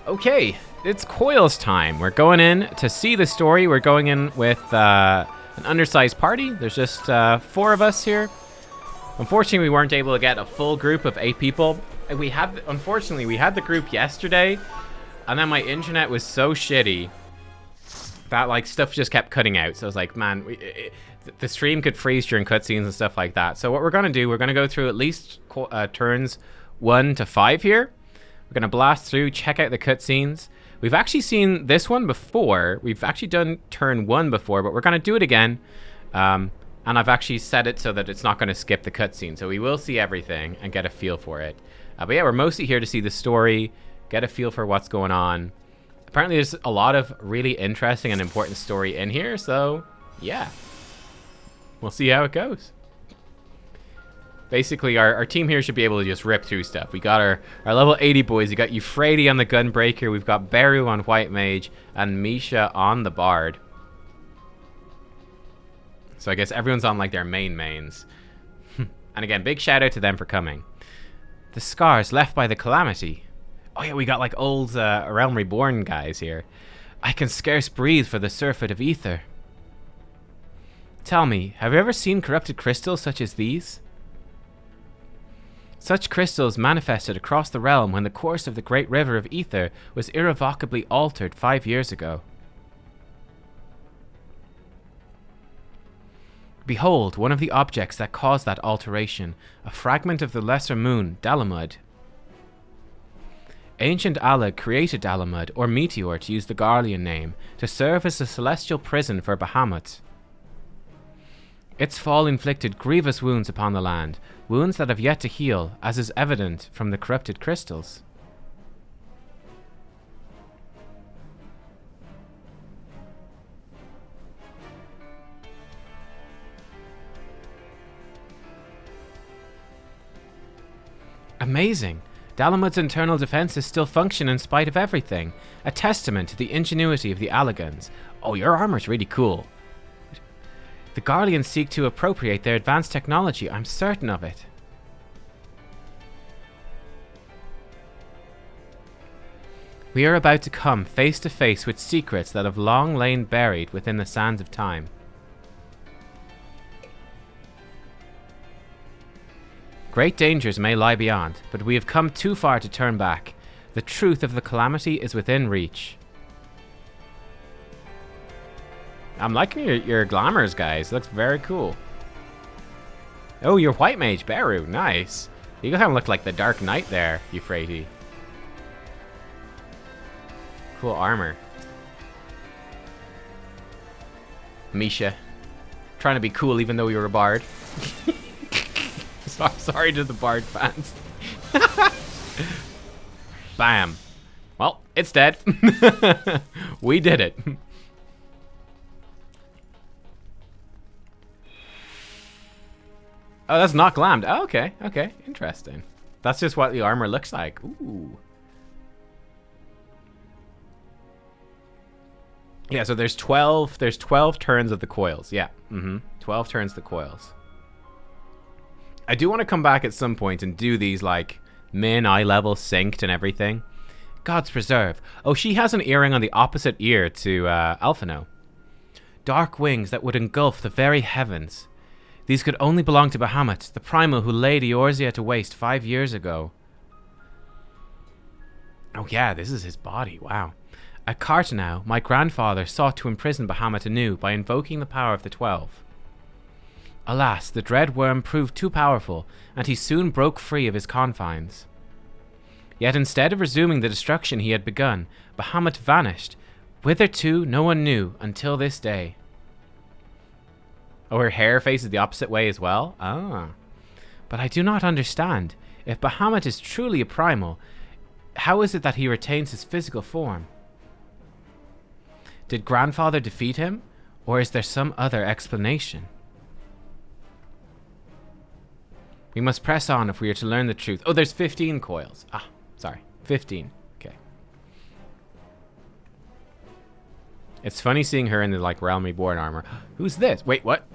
Okay, it's Coils time. We're going in to see the story. We're going in with an undersized party. There's just 4 of us here. Unfortunately, we weren't able to get a full group of 8 people. Unfortunately, we had the group yesterday, and then my internet was so shitty that like stuff just kept cutting out. So I was like, man, the stream could freeze during cutscenes and stuff like that. So what we're gonna do, we're gonna go through at least turns 1 to 5 here. We're gonna blast through, check out the cutscenes. We've actually seen this one before. We've actually done turn 1 before, but we're gonna do it again. And I've actually set it so that it's not gonna skip the cutscene. So we will see everything and get a feel for it. But yeah, we're mostly here to see the story, get a feel for what's going on. Apparently there's a lot of really interesting and important story in here, so yeah. We'll see how it goes. Basically, our team here should be able to just rip through stuff. We got our level 80 boys. We got Euphrates on the Gunbreaker. We've got Beru on White Mage. And Misha on the Bard. So I guess everyone's on like their mains. And again, big shout out to them for coming. The scars left by the calamity. Oh yeah, we got like old Realm Reborn guys here. I can scarce breathe for the surfeit of ether. Tell me, have you ever seen corrupted crystals such as these? Such crystals manifested across the realm when the course of the great river of ether was irrevocably altered 5 years ago. Behold, one of the objects that caused that alteration, a fragment of the lesser moon, Dalamud. Ancient Allah created Dalamud, or Meteor to use the Garlean name, to serve as a celestial prison for Bahamut. Its fall inflicted grievous wounds upon the land, wounds that have yet to heal, as is evident from the corrupted crystals. Amazing! Dalamud's internal defenses still function in spite of everything, a testament to the ingenuity of the Allagans. Oh, your armor's really cool. The Garleans seek to appropriate their advanced technology, I'm certain of it. We are about to come face to face with secrets that have long lain buried within the sands of time. Great dangers may lie beyond, but we have come too far to turn back. The truth of the calamity is within reach. I'm liking your glamours, guys. It looks very cool. Oh, your White Mage, Beru. Nice. You kind of look like the Dark Knight there, Euphrates. Cool armor. Misha. Trying to be cool even though we were a bard. Sorry to the bard fans. Bam. Well, it's dead. We did it. Oh, that's not glammed. Oh, okay, okay, interesting. That's just what the armor looks like. Ooh. Yeah, so there's 12 turns of the coils. Yeah. 12 turns of the coils. I do want to come back at some point and do these like min eye level synced and everything. God's preserve. Oh, she has an earring on the opposite ear to Alphino. Dark wings that would engulf the very heavens. These could only belong to Bahamut, the primal who laid Eorzea to waste 5 years ago. Oh yeah, this is his body, wow. At Cartanau, my grandfather sought to imprison Bahamut anew by invoking the power of the 12. Alas, the dread worm proved too powerful, and he soon broke free of his confines. Yet instead of resuming the destruction he had begun, Bahamut vanished, whither to no one knew until this day. Oh, her hair faces the opposite way as well? Ah. But I do not understand. If Bahamut is truly a primal, how is it that he retains his physical form? Did Grandfather defeat him, or is there some other explanation? We must press on if we are to learn the truth. Oh, there's 15 coils. Ah, sorry. 15. Okay. It's funny seeing her in the, like, Realm Reborn armor. Who's this? Wait, what?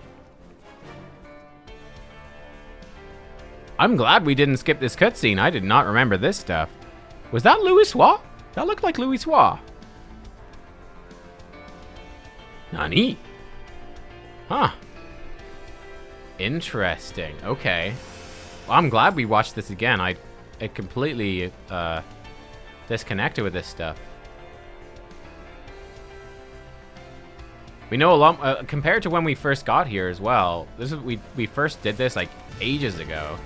I'm glad we didn't skip this cutscene. I did not remember this stuff. Was that Louis Watt? That looked like Louis Soir. Nani? Huh. Interesting. Okay. Well, I'm glad we watched this again. I completely disconnected with this stuff. We know a lot compared to when we first got here as well. This is we first did this like ages ago.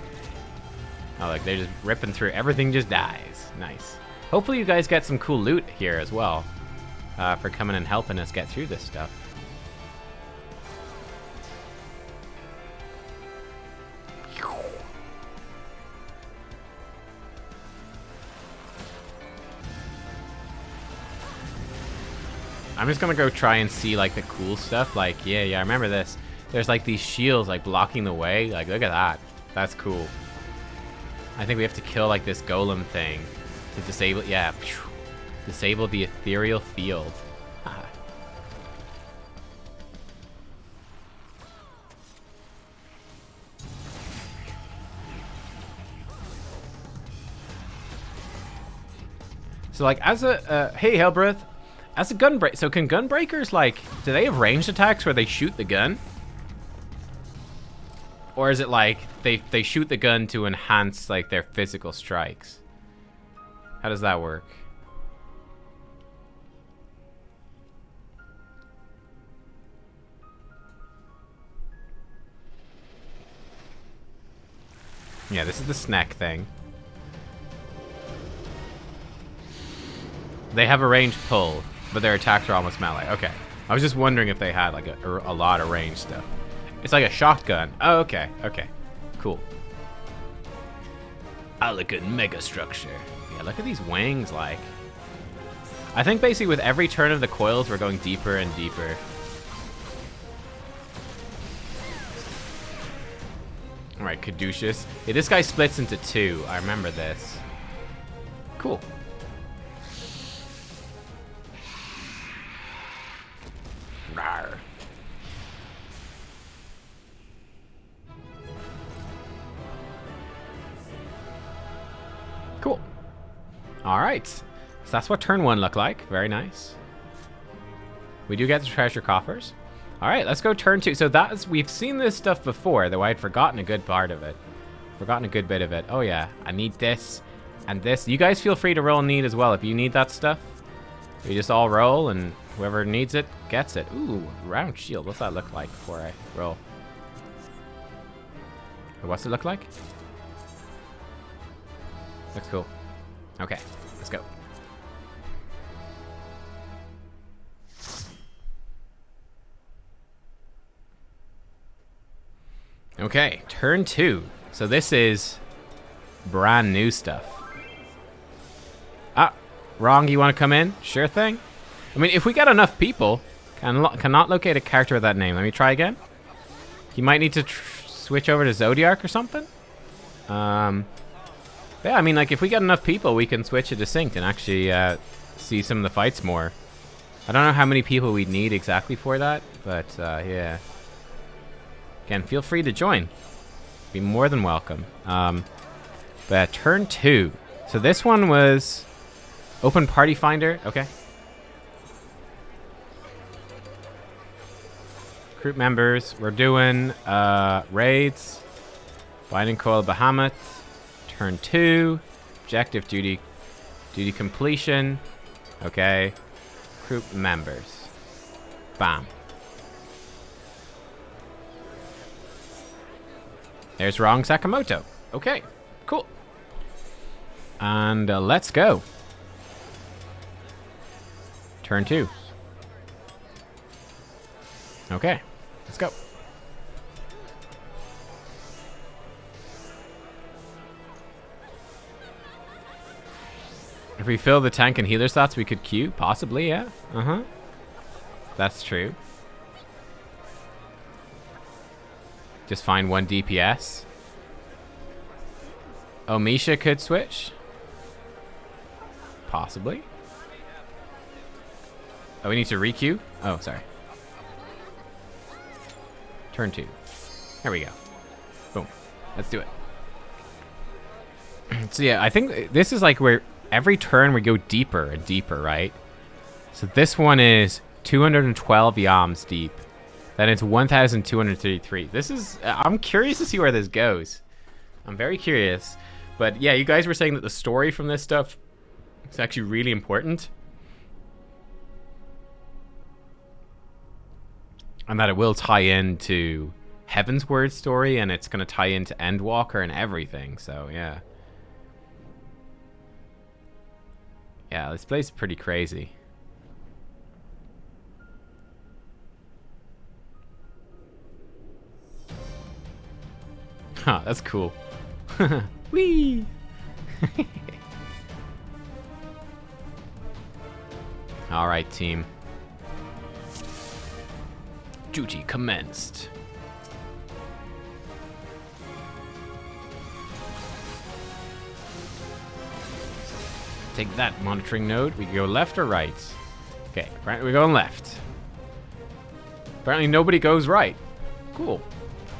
Oh, like they're just ripping through. Everything just dies. Nice. Hopefully you guys get some cool loot here as well for coming and helping us get through this stuff. I'm just gonna go try and see like the cool stuff. Like, yeah, I remember this. There's like these shields like blocking the way. Like, look at that. That's cool. I think we have to kill like this golem thing to disable. Yeah, disable the ethereal field. Ah. So like, as a hey Hellbreath. As a gunbreaker, so can gunbreakers, like, do they have ranged attacks where they shoot the gun? Or is it like they shoot the gun to enhance, like, their physical strikes? How does that work? Yeah, this is the snack thing. They have a ranged pull, but their attacks are almost melee. Okay. I was just wondering if they had like a lot of range stuff. It's like a shotgun. Oh, okay. Okay. Cool. Oh, look at mega structure. Yeah, look at these wings, like. I think basically with every turn of the coils, we're going deeper and deeper. All right, Caduceus. Yeah, this guy splits into two. I remember this. Cool. Rawr. Cool. All right. So that's what turn one looked like. Very nice. We do get the treasure coffers. All right, let's go turn two. So that is, we've seen this stuff before, though I had forgotten a good part of it. Forgotten a good bit of it. Oh yeah, I need this and this. You guys feel free to roll need as well if you need that stuff. You just all roll and whoever needs it gets it. Ooh, round shield. What's that look like before I roll? Or what's it look like? Looks cool. Okay, let's go. Okay, turn two. So this is brand new stuff. Ah, wrong. You want to come in? Sure thing. I mean, if we get enough people, cannot locate a character with that name. Let me try again. You might need to switch over to Zodiac or something. Yeah, I mean, like if we get enough people, we can switch it to synced and actually see some of the fights more. I don't know how many people we'd need exactly for that, but yeah. Again, feel free to join. Be more than welcome. But turn two. So this one was open party finder. Okay. Group members. We're doing raids. Binding coil Bahamut. Turn two. Objective duty completion. Okay. Group members. Bam. There's wrong Sakamoto. Okay, cool. And let's go. Turn two. Okay, let's go. If we fill the tank and healer slots, we could queue. Possibly, yeah. Uh-huh. That's true. Just find one DPS. Oh, Misha could switch. Possibly. Oh, we need to requeue? Oh, sorry. Turn two. There we go. Boom. Let's do it. So yeah, I think this is like where every turn we go deeper and deeper, right? So this one is 212 yams deep. Then it's 1,233. This is... I'm curious to see where this goes. I'm very curious. But yeah, you guys were saying that the story from this stuff is actually really important. And that it will tie into Heavensward story, and it's going to tie into Endwalker and everything. So yeah. Yeah, this place is pretty crazy. Huh, that's cool. Whee! Alright, team. Duty commenced. Take that, monitoring node. We can go left or right? Okay, apparently we're going left. Apparently nobody goes right. Cool.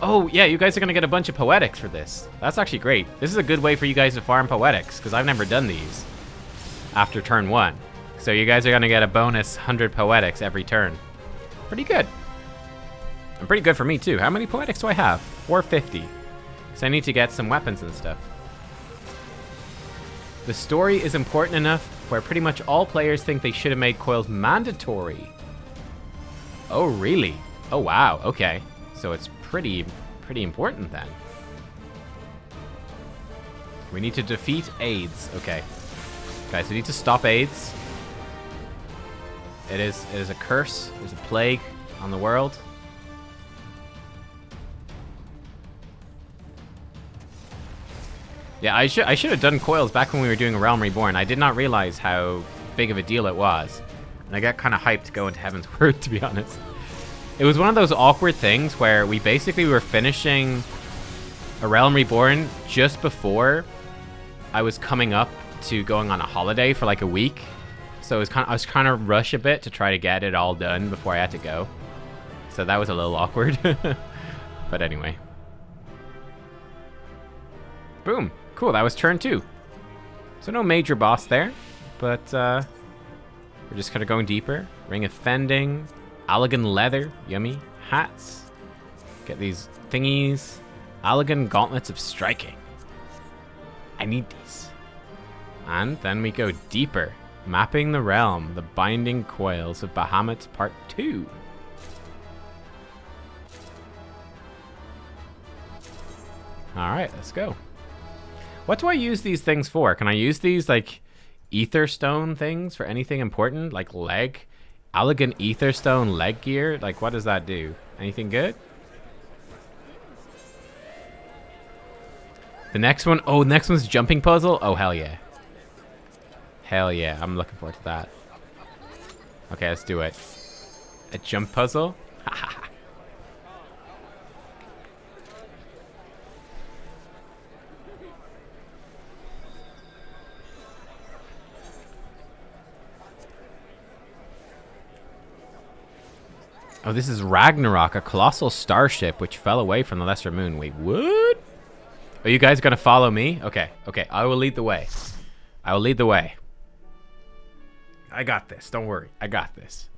Oh, yeah, you guys are going to get a bunch of poetics for this. That's actually great. This is a good way for you guys to farm poetics, because I've never done these after turn 1. So you guys are going to get a bonus 100 poetics every turn. Pretty good. And pretty good for me, too. How many poetics do I have? 450. Because I need to get some weapons and stuff. The story is important enough where pretty much all players think they should have made coils mandatory. Oh, really? Oh, wow. Okay. So it's pretty important then. We need to defeat AIDS. Okay. Guys, we need to stop AIDS. It is a curse. There's a plague on the world. Yeah, I should have done coils back when we were doing Realm Reborn. I did not realize how big of a deal it was. And I got kind of hyped to go into Heavensward, to be honest. It was one of those awkward things where we basically were finishing a Realm Reborn just before I was coming up to going on a holiday for like a week. So I was kind of rush a bit to try to get it all done before I had to go. So that was a little awkward. But anyway. Boom. Cool, that was turn 2. So no major boss there, but we're just kind of going deeper. Ring of Fending, Allegan Leather, yummy. Hats, get these thingies. Allegan Gauntlets of Striking. I need these. And then we go deeper. Mapping the Realm, the Binding Coils of Bahamut Part 2. Alright, let's go. What do I use these things for? Can I use these, like, Etherstone things for anything important? Like leg? Allegan Etherstone leg gear? Like, what does that do? Anything good? The next one? Oh, the next one's jumping puzzle? Oh, hell yeah. Hell yeah, I'm looking forward to that. Okay, let's do it. A jump puzzle? Haha. Oh, this is Ragnarok, a colossal starship which fell away from the lesser moon. Wait, what? Are you guys gonna follow me? Okay, okay, I will lead the way. I will lead the way. I got this, don't worry, I got this.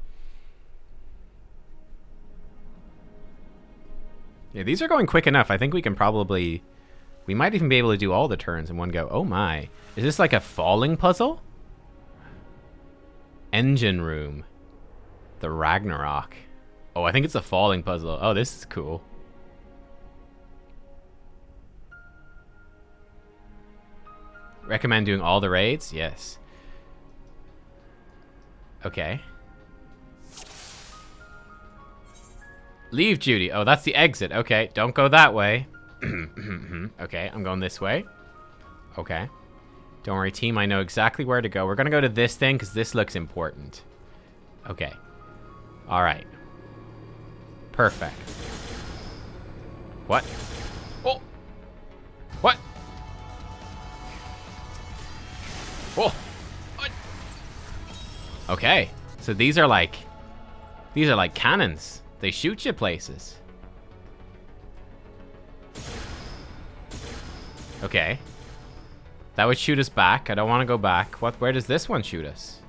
Yeah, these are going quick enough. I think we can probably... We might even be able to do all the turns in one go. Oh my. Is this like a falling puzzle? Engine room. The Ragnarok. Oh, I think it's a falling puzzle. Oh, this is cool. Recommend doing all the raids? Yes. Okay. Leave duty. Oh, that's the exit. Okay, don't go that way. Okay, I'm going this way. Okay. Don't worry, team. I know exactly where to go. We're going to go to this thing because this looks important. Okay. All right. Perfect. What? Oh! What? Oh! What? Okay. So these are like cannons. They shoot you places. Okay. That would shoot us back. I don't want to go back. Where does this one shoot us?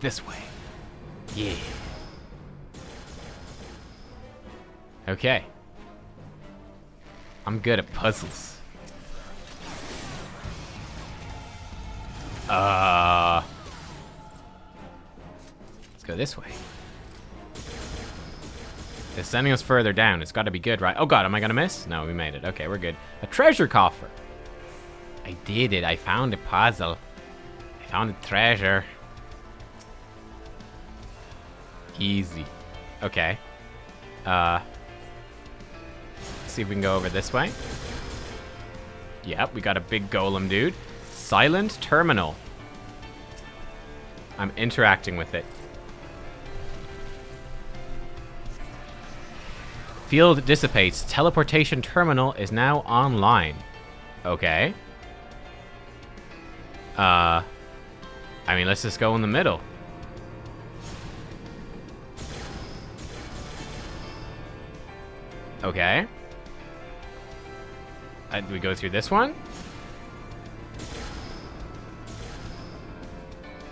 This way. Yeah. Okay. I'm good at puzzles. Let's go this way. It's sending us further down. It's got to be good, right? Oh god, am I gonna miss? No, we made it. Okay, we're good. A treasure coffer. I did it. I found a puzzle. I found a treasure. Easy. Okay. Let's see if we can go over this way. Yep, we got a big golem, dude. Silent terminal. I'm interacting with it. Field dissipates. Teleportation terminal is now online. Okay. I mean, let's just go in the middle. Okay. Do we go through this one?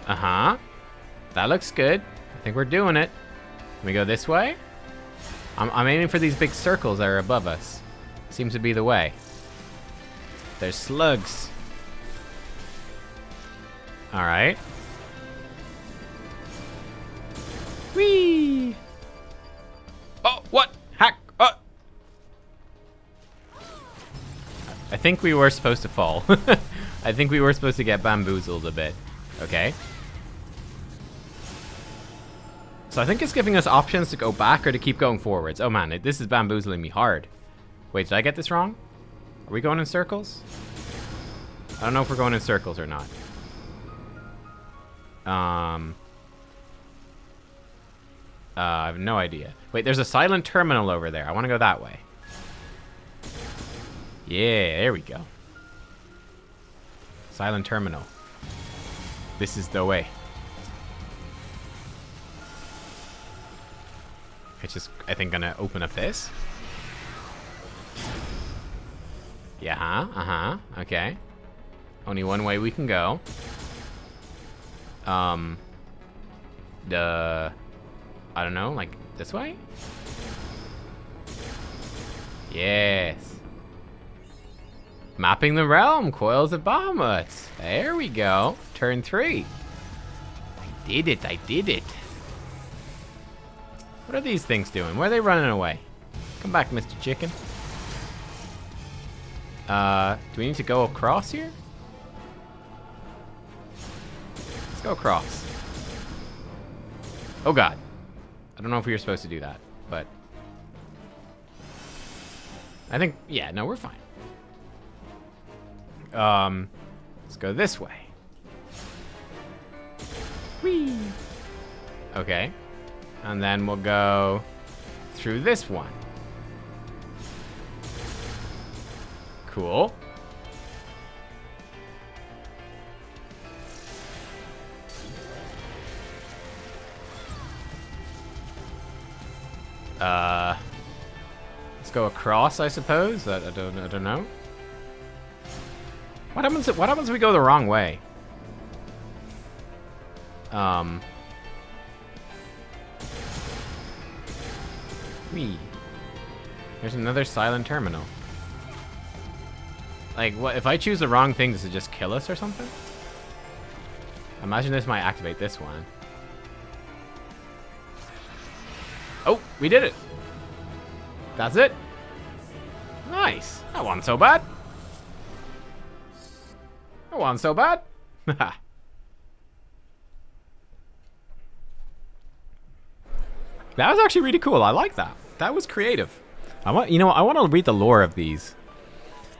Uh-huh. That looks good. I think we're doing it. Can we go this way? I'm aiming for these big circles that are above us. Seems to be the way. There's slugs. Alright. Whee! Oh, what? Hack! Oh! I think we were supposed to fall. I think we were supposed to get bamboozled a bit. Okay. So I think it's giving us options to go back or to keep going forwards. Oh man, this is bamboozling me hard. Wait, did I get this wrong? Are we going in circles? I don't know if we're going in circles or not. I have no idea. Wait, there's a silent terminal over there. I want to go that way. Yeah, there we go. Silent terminal. This is the way. It's just, I think, gonna open up this. Yeah, okay. Only one way we can go. I don't know, like this way? Yes. Mapping the realm, Coils of Bahamut. There we go. Turn 3. I did it, I did it. What are these things doing? Why are they running away? Come back, Mr. Chicken. Do we need to go across here? Let's go across. Oh god. I don't know if we were supposed to do that, but I think, yeah, no, we're fine. Let's go this way. Whee! Okay. And then we'll go through this one. Cool. Let's go across, I suppose. I don't know. What happens if we go the wrong way? Whee. There's another silent terminal. Like, what if I choose the wrong thing? Does it just kill us or something? Imagine this might activate this one. Oh, we did it. That's it. Nice. That wasn't so bad. That wasn't so bad. That was actually really cool. I like that. That was creative. I want to read the lore of these.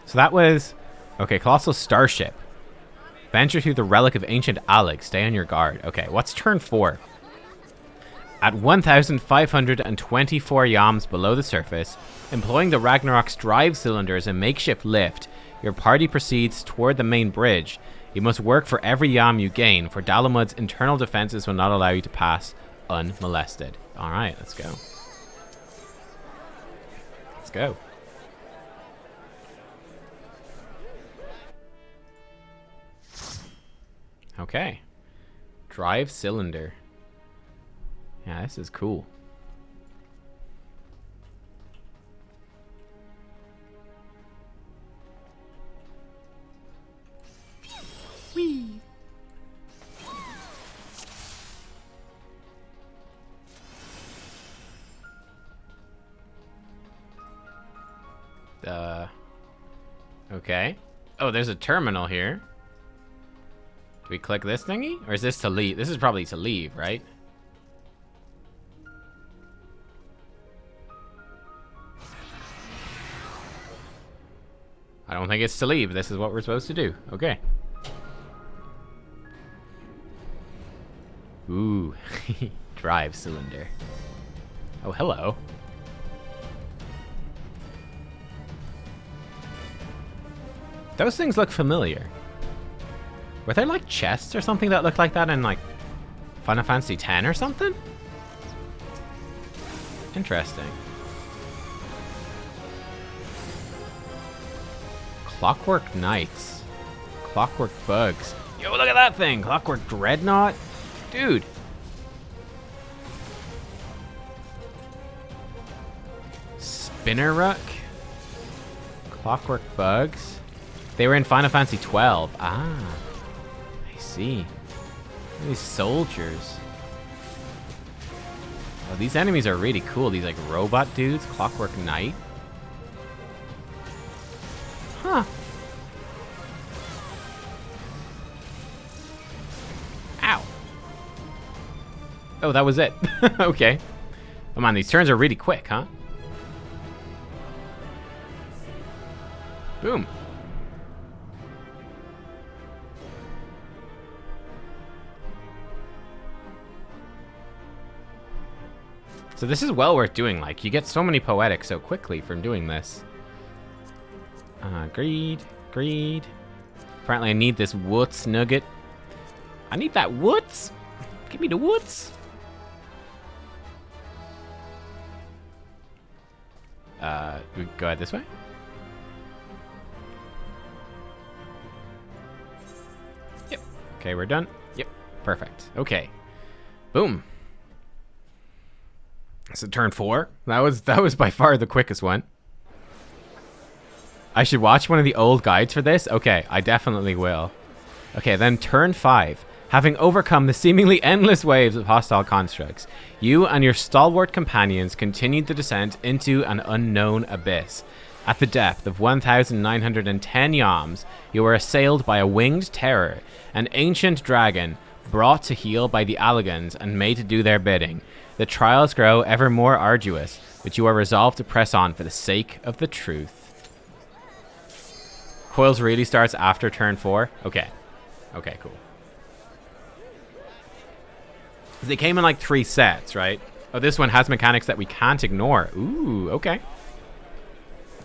So that was, okay, Colossal Starship. Venture through the relic of ancient Alig. Stay on your guard. Okay, what's turn 4? At 1,524 yams below the surface, employing the Ragnarok's drive cylinder as a makeshift lift, your party proceeds toward the main bridge. You must work for every yam you gain, for Dalamud's internal defenses will not allow you to pass unmolested. Alright, let's go. Let's go. Okay. Drive cylinder. Yeah, this is cool. Whee! Okay. Oh, there's a terminal here. Do we click this thingy? Or is this to leave? This is probably to leave, right? I don't think it's to leave. This is what we're supposed to do. Okay. Ooh. Drive cylinder. Oh, hello. Those things look familiar. Were there like chests or something that looked like that in like Final Fantasy X or something? Interesting. Clockwork Knights. Clockwork Bugs. Yo, look at that thing! Clockwork Dreadnought? Dude. Spinner Ruck. Clockwork Bugs. They were in Final Fantasy XII. Ah. I see. Look at these soldiers. Oh, these enemies are really cool. These like robot dudes. Clockwork Knight. Huh. Ow. Oh, that was it. Okay. Oh man, these turns are really quick, huh? Boom. So this is well worth doing. Like, you get so many poetics so quickly from doing this. Greed. Apparently I need this woods nugget. I need that woods. Give me the woods. We go out this way? Yep. Okay, we're done. Yep. Perfect. Okay. Boom. So turn 4. That was by far the quickest one. I should watch one of the old guides for this? Okay, I definitely will. Okay, then turn 5. Having overcome the seemingly endless waves of hostile constructs, you and your stalwart companions continued the descent into an unknown abyss. At the depth of 1,910 yams, you were assailed by a winged terror, an ancient dragon brought to heel by the Alligans and made to do their bidding. The trials grow ever more arduous, but you are resolved to press on for the sake of the truth. Coils really starts after turn 4? Okay. Okay, cool. They came in like 3 sets, right? Oh, this one has mechanics that we can't ignore. Ooh, okay.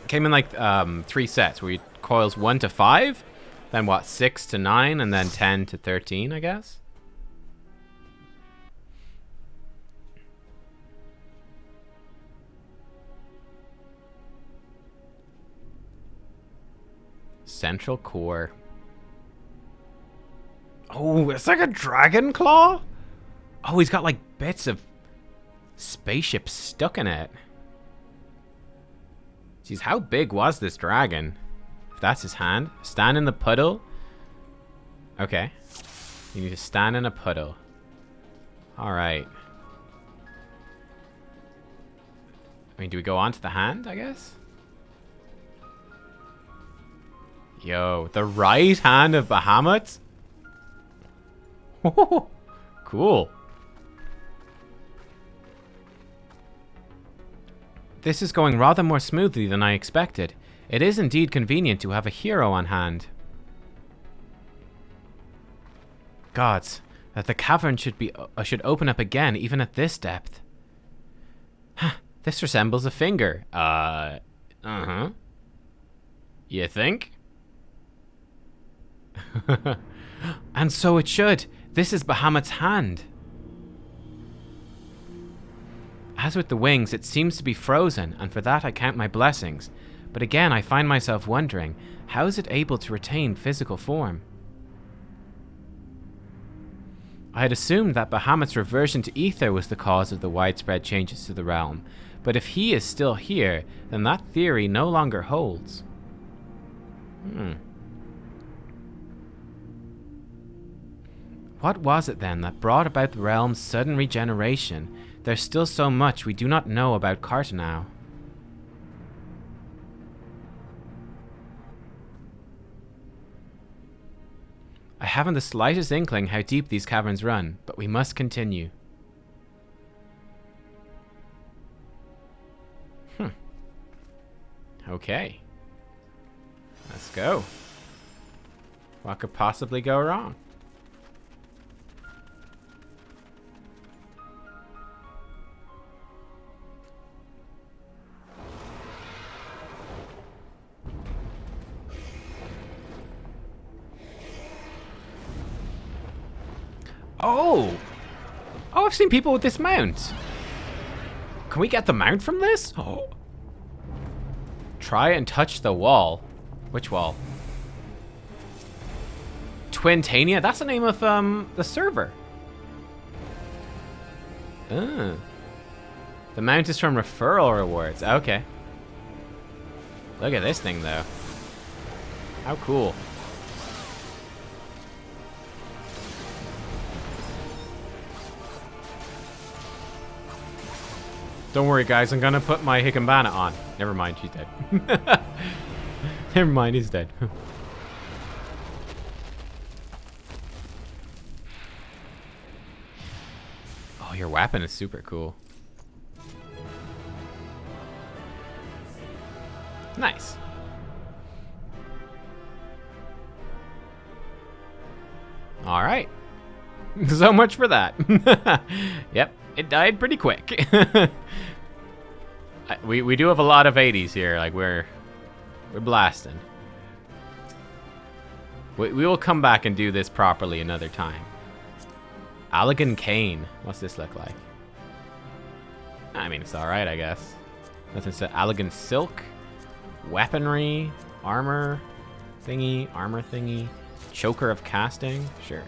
Came in like 3 sets where you coils 1 to 5, then what, 6 to 9, and then 10 to 13, I guess? Central core. Oh, it's like a dragon claw? Oh, he's got like bits of spaceship stuck in it. Jeez, how big was this dragon? If that's his hand. Stand in the puddle. Okay. You need to stand in a puddle. Alright. I mean, do we go on to the hand, I guess? Yo, the right hand of Bahamut? Cool. This is going rather more smoothly than I expected. It is indeed convenient to have a hero on hand. Gods, that the cavern should open up again even at this depth. This resembles a finger. Uh-huh. You think? And so it should. This is Bahamut's hand. As with the wings, it seems to be frozen, and for that I count my blessings. But again, I find myself wondering, how is it able to retain physical form? I had assumed that Bahamut's reversion to ether was the cause of the widespread changes to the realm, but if he is still here, then that theory no longer holds. What was it then that brought about the realm's sudden regeneration? There's still so much we do not know about Cartanau. I haven't the slightest inkling how deep these caverns run, but we must continue. Okay. Let's go. What could possibly go wrong? Oh! Oh, I've seen people with this mount. Can we get the mount from this? Oh. Try and touch the wall. Which wall? Twintania? That's the name of the server. The mount is from referral rewards. Okay. Look at this thing, though. How cool. Don't worry, guys. I'm gonna put my Hikambana on. Never mind, she's dead. Never mind, he's dead. Oh, your weapon is super cool. Nice. All right. So much for that. Yep, it died pretty quick. We do have a lot of 80s here. Like we're blasting. We will come back and do this properly another time. Allegan Cane. What's this look like? I mean, it's all right, I guess. Nothing said. Allegan Silk, weaponry, armor thingy, choker of casting. Sure.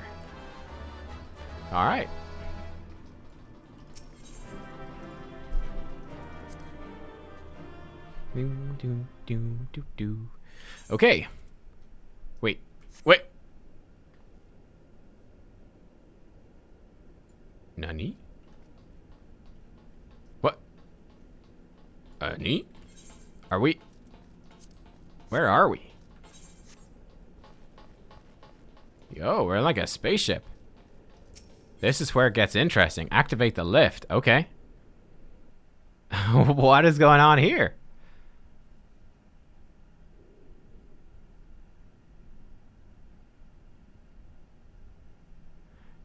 All right. Okay. Wait. Nani? What? Nani? Are we? Where are we? Yo, we're like a spaceship. This is where it gets interesting. Activate the lift. Okay. What is going on here?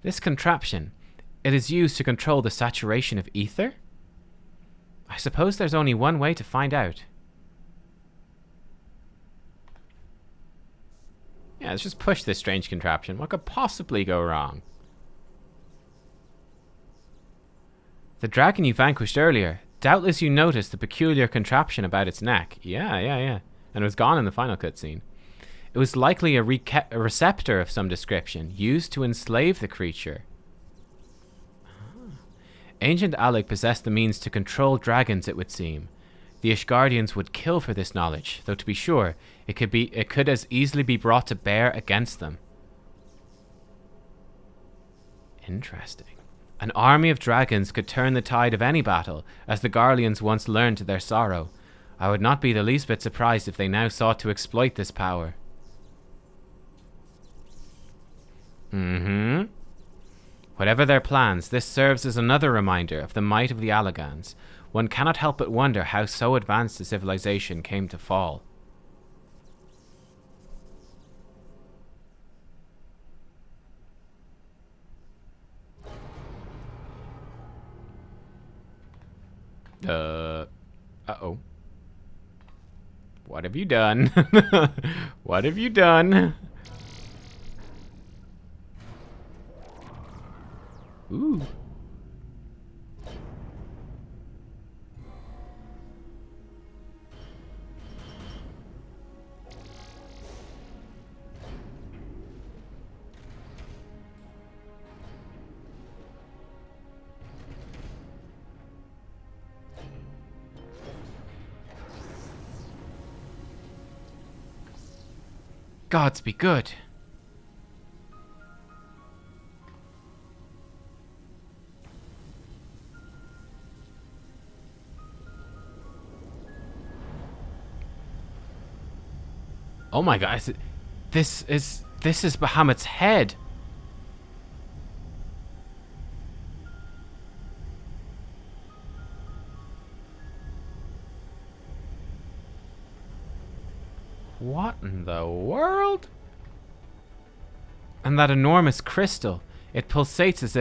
This contraption, it is used to control the saturation of ether? I suppose there's only one way to find out. Yeah, let's just push this strange contraption. What could possibly go wrong? The dragon you vanquished earlier. Doubtless you noticed the peculiar contraption about its neck. Yeah. And it was gone in the final cutscene. It was likely a receptor of some description, used to enslave the creature. Ancient Alec possessed the means to control dragons, it would seem. The Ishgardians would kill for this knowledge, though to be sure, it could as easily be brought to bear against them. Interesting. An army of dragons could turn the tide of any battle, as the Garleans once learned to their sorrow. I would not be the least bit surprised if they now sought to exploit this power. Whatever their plans, this serves as another reminder of the might of the Allagans. One cannot help but wonder how so advanced a civilization came to fall. Uh-oh. What have you done? What have you done? Ooh. gods be good. Oh my god, this is Bahamut's head. What in the world? And that enormous crystal, it pulsates as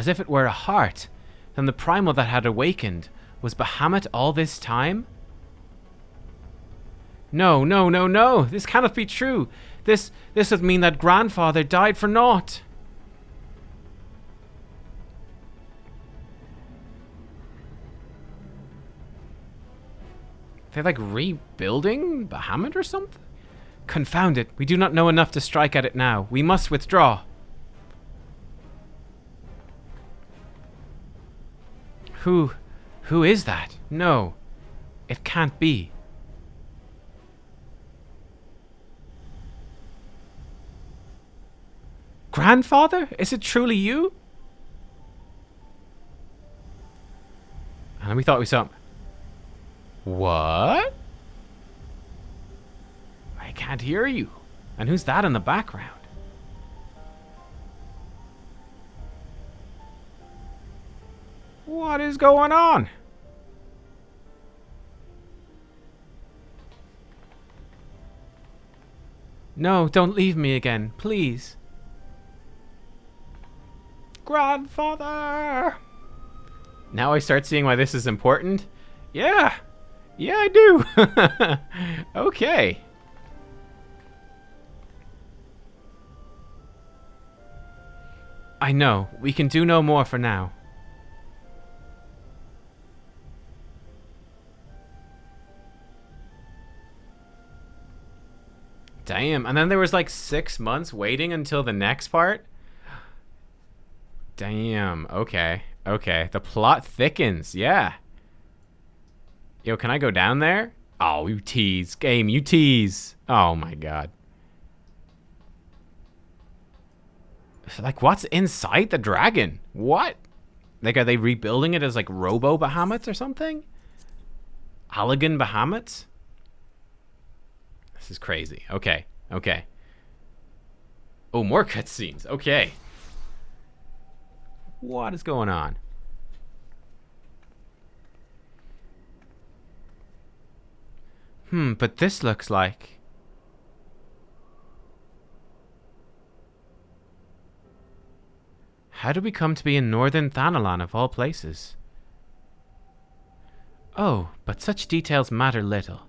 if it were a heart. Then the primal that had awakened, was Bahamut all this time? No, no, no, no! This cannot be true! This would mean that grandfather died for naught! They're like rebuilding Bahamut or something? Confound it, we do not know enough to strike at it now. We must withdraw. Who is that? No, it can't be. Grandfather? Is it truly you? And we thought we saw him. What? I can't hear you. And who's that in the background? What is going on? No, don't leave me again, please. Grandfather! Now I start seeing why this is important? Yeah! Yeah, I do! Okay. I know. We can do no more for now. Damn. And then there was like 6 months waiting until the next part? Damn. Okay. Okay. The plot thickens. Yeah. Yo, can I go down there? Oh, you tease. Game, you tease. Oh my god. Like, what's inside the dragon? What? Like, are they rebuilding it as like Robo Bahamuts or something? Halligan Bahamuts? This is crazy. Okay. Okay. Oh, more cutscenes. Okay. What is going on? But this looks like... How did we come to be in northern Thanalan of all places? Oh, but such details matter little.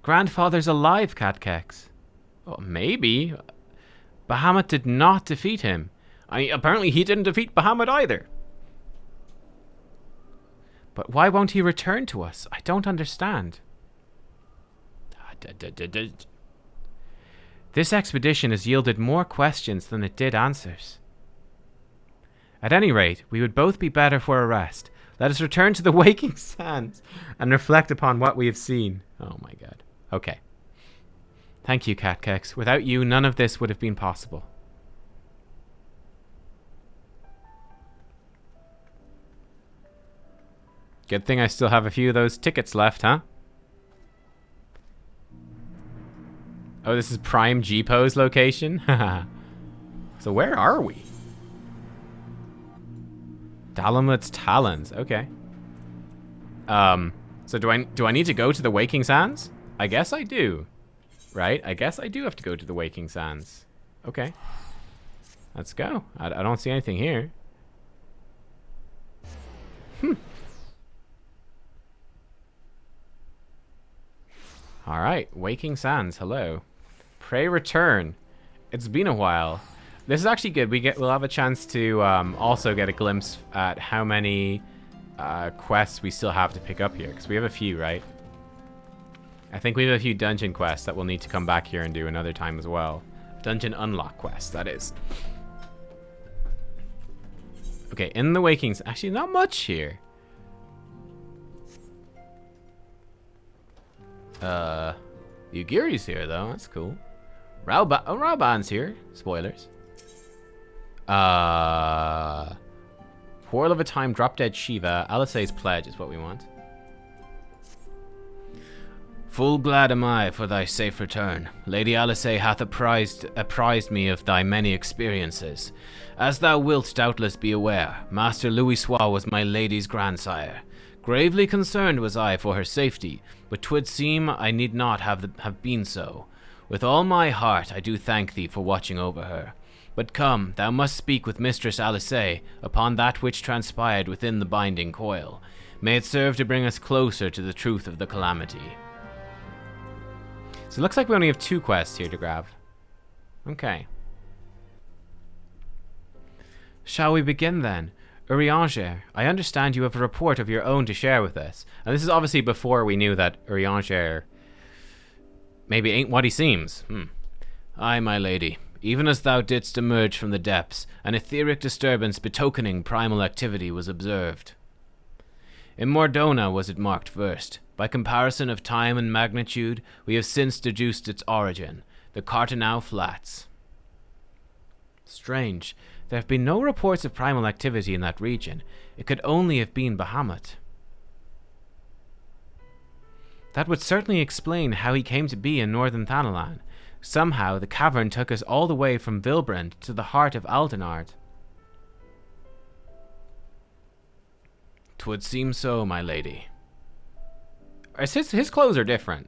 Grandfather's alive, Nubkeks. Oh, maybe. Bahamut did not defeat him. Apparently he didn't defeat Bahamut either. But why won't he return to us? I don't understand. This expedition has yielded more questions than it did answers. At any rate, we would both be better for a rest. Let us return to the waking sands and reflect upon what we have seen. Oh my god. Okay. Thank you, Nubkeks. Without you, none of this would have been possible. Good thing I still have a few of those tickets left, huh? Oh, this is Prime G-Pose location? So where are we? Dalamut's Talons. Okay. So do I need to go to the Waking Sands? I guess I do. Right? I guess I do have to go to the Waking Sands. Okay. Let's go. I don't see anything here. Alright, Waking Sands, hello. Pray return. It's been a while. This is actually good. We'll have a chance to also get a glimpse at how many quests we still have to pick up here, because we have a few, right? I think we have a few dungeon quests that we'll need to come back here and do another time as well. Dungeon unlock quests, that is. Okay, in the Wakings, actually not much here. Yugiri's here, though. That's cool. Rauban's here. Spoilers. Whirl of a Time, Drop Dead Shiva. Alisae's Pledge is what we want. Full glad am I for thy safe return. Lady Alisae hath apprised me of thy many experiences. As thou wilt doubtless be aware, Master Louis Soir was my lady's grandsire. Gravely concerned was I for her safety, but 'twould seem I need not have been so. With all my heart I do thank thee for watching over her. But come, thou must speak with Mistress Alisae upon that which transpired within the binding coil. May it serve to bring us closer to the truth of the calamity. So it looks like we only have 2 quests here to grab. Okay. Shall we begin then? Urianger, I understand you have a report of your own to share with us. And this is obviously before we knew that Urianger maybe ain't what he seems. Aye, my lady. Even as thou didst emerge from the depths, an etheric disturbance betokening primal activity was observed. In Mordona was it marked first. By comparison of time and magnitude, we have since deduced its origin, the Cartanau Flats. Strange. There have been no reports of primal activity in that region. It could only have been Bahamut. That would certainly explain how he came to be in northern Thanalan. Somehow, the cavern took us all the way from Vilbrand to the heart of Aldenard. 'Twould seem so, my lady. His clothes are different.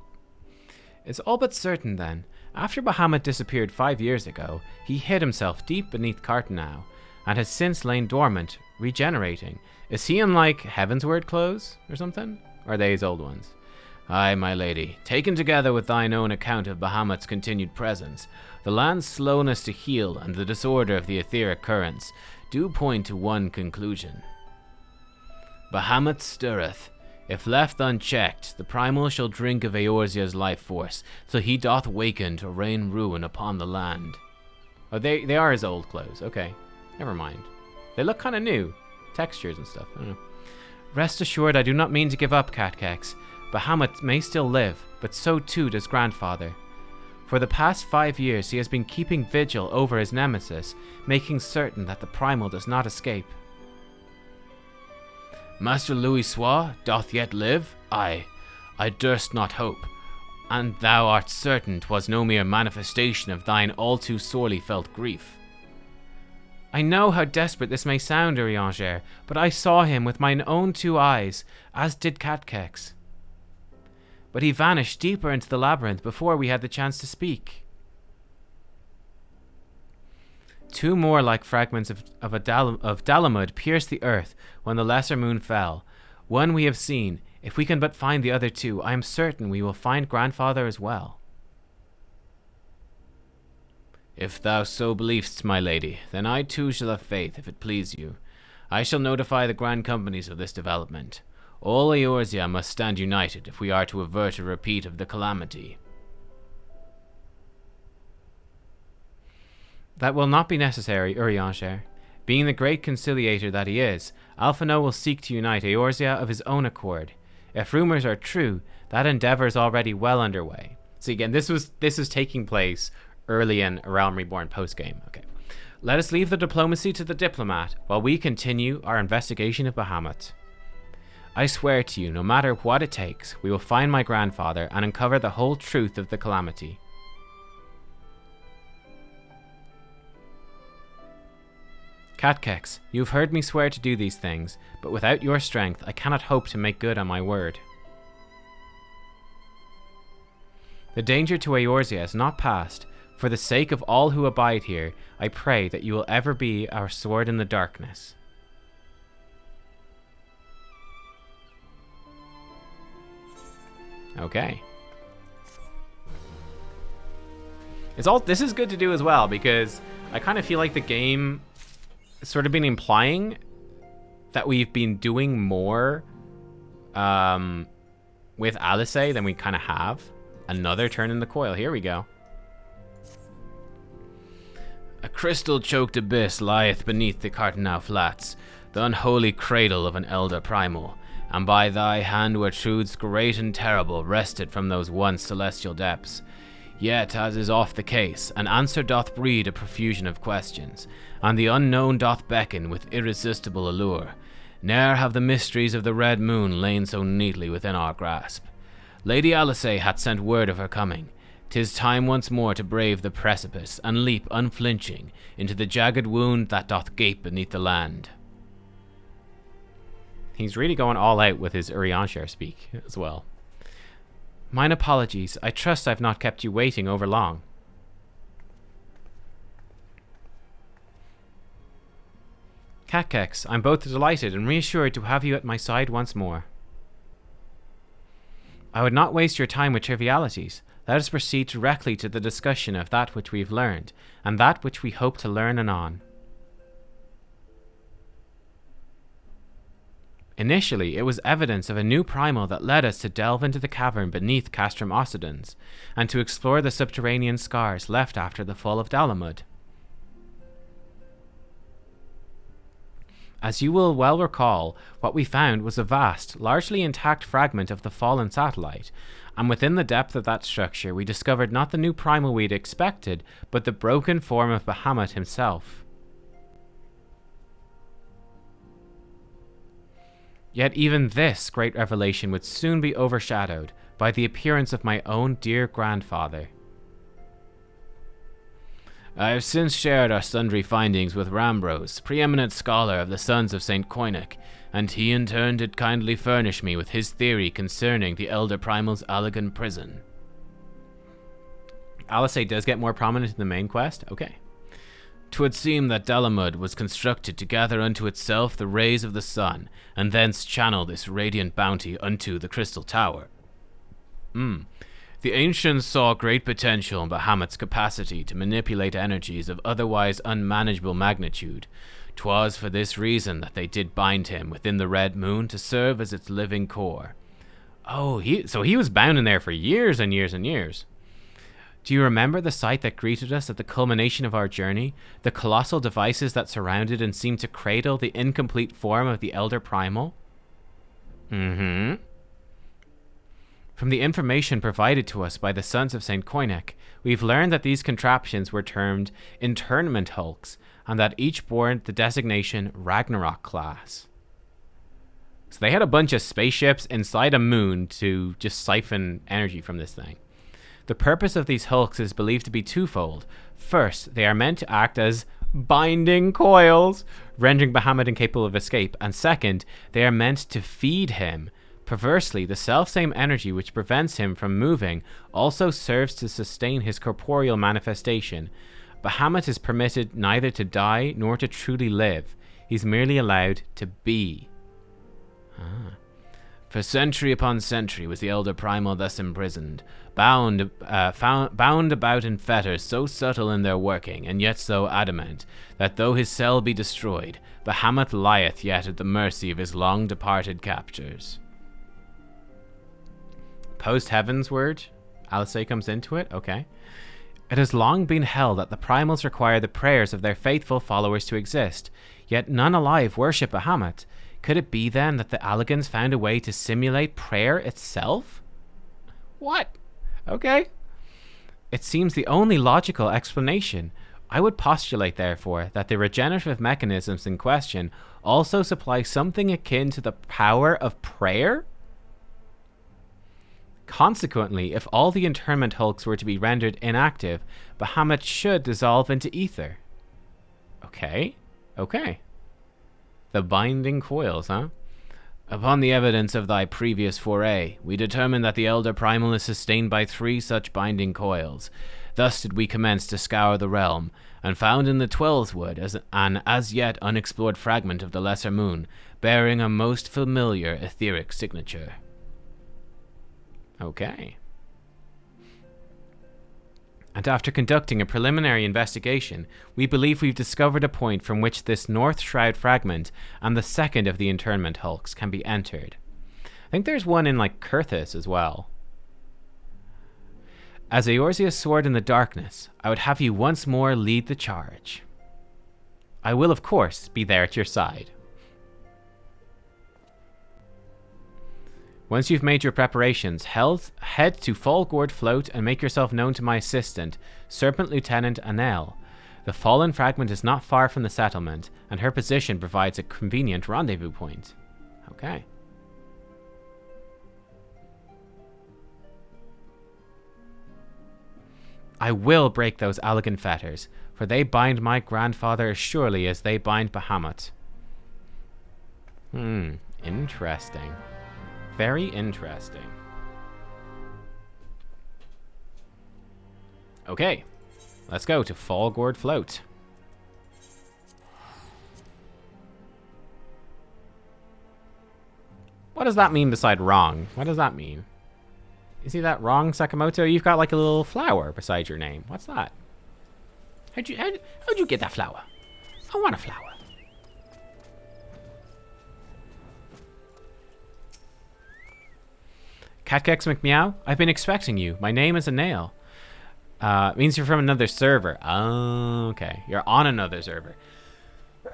It's all but certain, then. After Bahamut disappeared 5 years ago, he hid himself deep beneath Cartanau, and has since lain dormant, regenerating. Is he in, like, Heavensward clothes, or something? Or are they his old ones? Aye, my lady, taken together with thine own account of Bahamut's continued presence, the land's slowness to heal and the disorder of the etheric currents do point to one conclusion. Bahamut stirreth. If left unchecked, the primal shall drink of Eorzea's life force, till he doth waken to rain ruin upon the land. Oh, they are his old clothes. Okay, never mind. They look kind of new. Textures and stuff. I don't know. Rest assured, I do not mean to give up, Nubkeks. Bahamut may still live, but so too does Grandfather. For the past 5 years, he has been keeping vigil over his nemesis, making certain that the primal does not escape. Master Louis Soir doth yet live? Aye, I durst not hope. And thou art certain 'twas no mere manifestation of thine all too sorely felt grief. I know how desperate this may sound, Urianger, but I saw him with mine own 2 eyes, as did Nubkeks. But he vanished deeper into the labyrinth before we had the chance to speak. 2 more like fragments of Dalamud pierced the earth when the lesser moon fell. One we have seen. If we can but find the other 2, I am certain we will find Grandfather as well. If thou so believest, my lady, then I too shall have faith, if it please you. I shall notify the Grand Companies of this development. All Eorzea must stand united if we are to avert a repeat of the calamity. That will not be necessary, Urianger. Being the great conciliator that he is, Alphinaud will seek to unite Eorzea of his own accord. If rumors are true, that endeavor is already well underway. See, again, this is taking place early in A Realm Reborn postgame. Okay. Let us leave the diplomacy to the diplomat while we continue our investigation of Bahamut. I swear to you, no matter what it takes, we will find my grandfather and uncover the whole truth of the calamity. Nubkeks, you have heard me swear to do these things, but without your strength, I cannot hope to make good on my word. The danger to Eorzea is not past. For the sake of all who abide here, I pray that you will ever be our sword in the darkness. Okay. This is good to do as well, because I kind of feel like the game has sort of been implying that we've been doing more with Alisae than we kind of have. Another turn in the coil. Here we go. A crystal-choked abyss lieth beneath the Cartanau Flats, the unholy cradle of an elder primal. and by thy hand were truths great and terrible wrested from those once celestial depths. Yet, as is oft the case, an answer doth breed a profusion of questions, and the unknown doth beckon with irresistible allure. Ne'er have the mysteries of the Red Moon lain so neatly within our grasp. Lady Alice hath sent word of her coming. 'Tis time once more to brave the precipice, and leap unflinching into the jagged wound that doth gape beneath the land. He's really going all out with his Urianshare speak as well. Mine apologies. I trust I've not kept you waiting over long. Nubkeks, I'm both delighted and reassured to have you at my side once more. I would not waste your time with trivialities. Let us proceed directly to the discussion of that which we've learned, and that which we hope to learn anon. Initially, it was evidence of a new primal that led us to delve into the cavern beneath Castrum Occidens, and to explore the subterranean scars left after the fall of Dalamud. As you will well recall, what we found was a vast, largely intact fragment of the fallen satellite, and within the depth of that structure we discovered not the new primal we'd expected, but the broken form of Bahamut himself. Yet even this great revelation would soon be overshadowed by the appearance of my own dear grandfather. I have since shared our sundry findings with Rambros, preeminent scholar of the Sons of St. Coinic, and he in turn did kindly furnish me with his theory concerning the Elder Primal's Allagan prison. Alice does get more prominent in the main quest? Okay. 'Twould seem that Dalamud was constructed to gather unto itself the rays of the sun, and thence channel this radiant bounty unto the Crystal Tower. The ancients saw great potential in Bahamut's capacity to manipulate energies of otherwise unmanageable magnitude. 'Twas for this reason that they did bind him within the Red Moon to serve as its living core. Oh, so he was bound in there for years and years and years. Do you remember the sight that greeted us at the culmination of our journey? The colossal devices that surrounded and seemed to cradle the incomplete form of the Elder Primal? From the information provided to us by the Sons of St. Coinic, we've learned that these contraptions were termed internment hulks, and that each bore the designation Ragnarok class. So they had a bunch of spaceships inside a moon to just siphon energy from this thing. The purpose of these hulks is believed to be twofold. First, they are meant to act as binding coils, rendering Bahamut incapable of escape, and second, they are meant to feed him. Perversely, the selfsame energy which prevents him from moving also serves to sustain his corporeal manifestation. Bahamut is permitted neither to die nor to truly live. He's merely allowed to be. For century upon century was the Elder Primal thus imprisoned, bound about in fetters so subtle in their working, and yet so adamant, that though his cell be destroyed, Bahamut lieth yet at the mercy of his long-departed captors. Post-Heavensward, Alice comes into it, okay. It has long been held that the Primals require the prayers of their faithful followers to exist, yet none alive worship Bahamut. Could it be then that the Allagans found a way to simulate prayer itself? What? Okay. It seems the only logical explanation. I would postulate, therefore, that the regenerative mechanisms in question also supply something akin to the power of prayer? Consequently, if all the internment hulks were to be rendered inactive, Bahamut should dissolve into ether. Okay. The binding coils, huh? Upon the evidence of thy previous foray, we determined that the Elder Primal is sustained by 3 such binding coils. Thus did we commence to scour the realm, and found in the Heavensward an as yet unexplored fragment of the Lesser Moon, bearing a most familiar etheric signature. Okay. And after conducting a preliminary investigation, we believe we've discovered a point from which this North Shroud fragment and the second of the internment hulks can be entered. I think there's one in, Kurthis as well. As Eorzea's sword in the darkness, I would have you once more lead the charge. I will, of course, be there at your side. Once you've made your preparations, head to Fallgourd Float and make yourself known to my assistant, Serpent Lieutenant Anel. The fallen fragment is not far from the settlement, and her position provides a convenient rendezvous point. Okay. I will break those elegant fetters, for they bind my grandfather as surely as they bind Bahamut. Interesting. Very interesting. Okay, let's go to Fallgourd Float. What does that mean beside wrong? What does that mean? You see that wrong, Sakamoto? You've got like a little flower beside your name. What's that? How'd you get that flower? I want a flower. Catkex McMeow, I've been expecting you. My name is Anel. Means you're from another server. Oh, okay. You're on another server.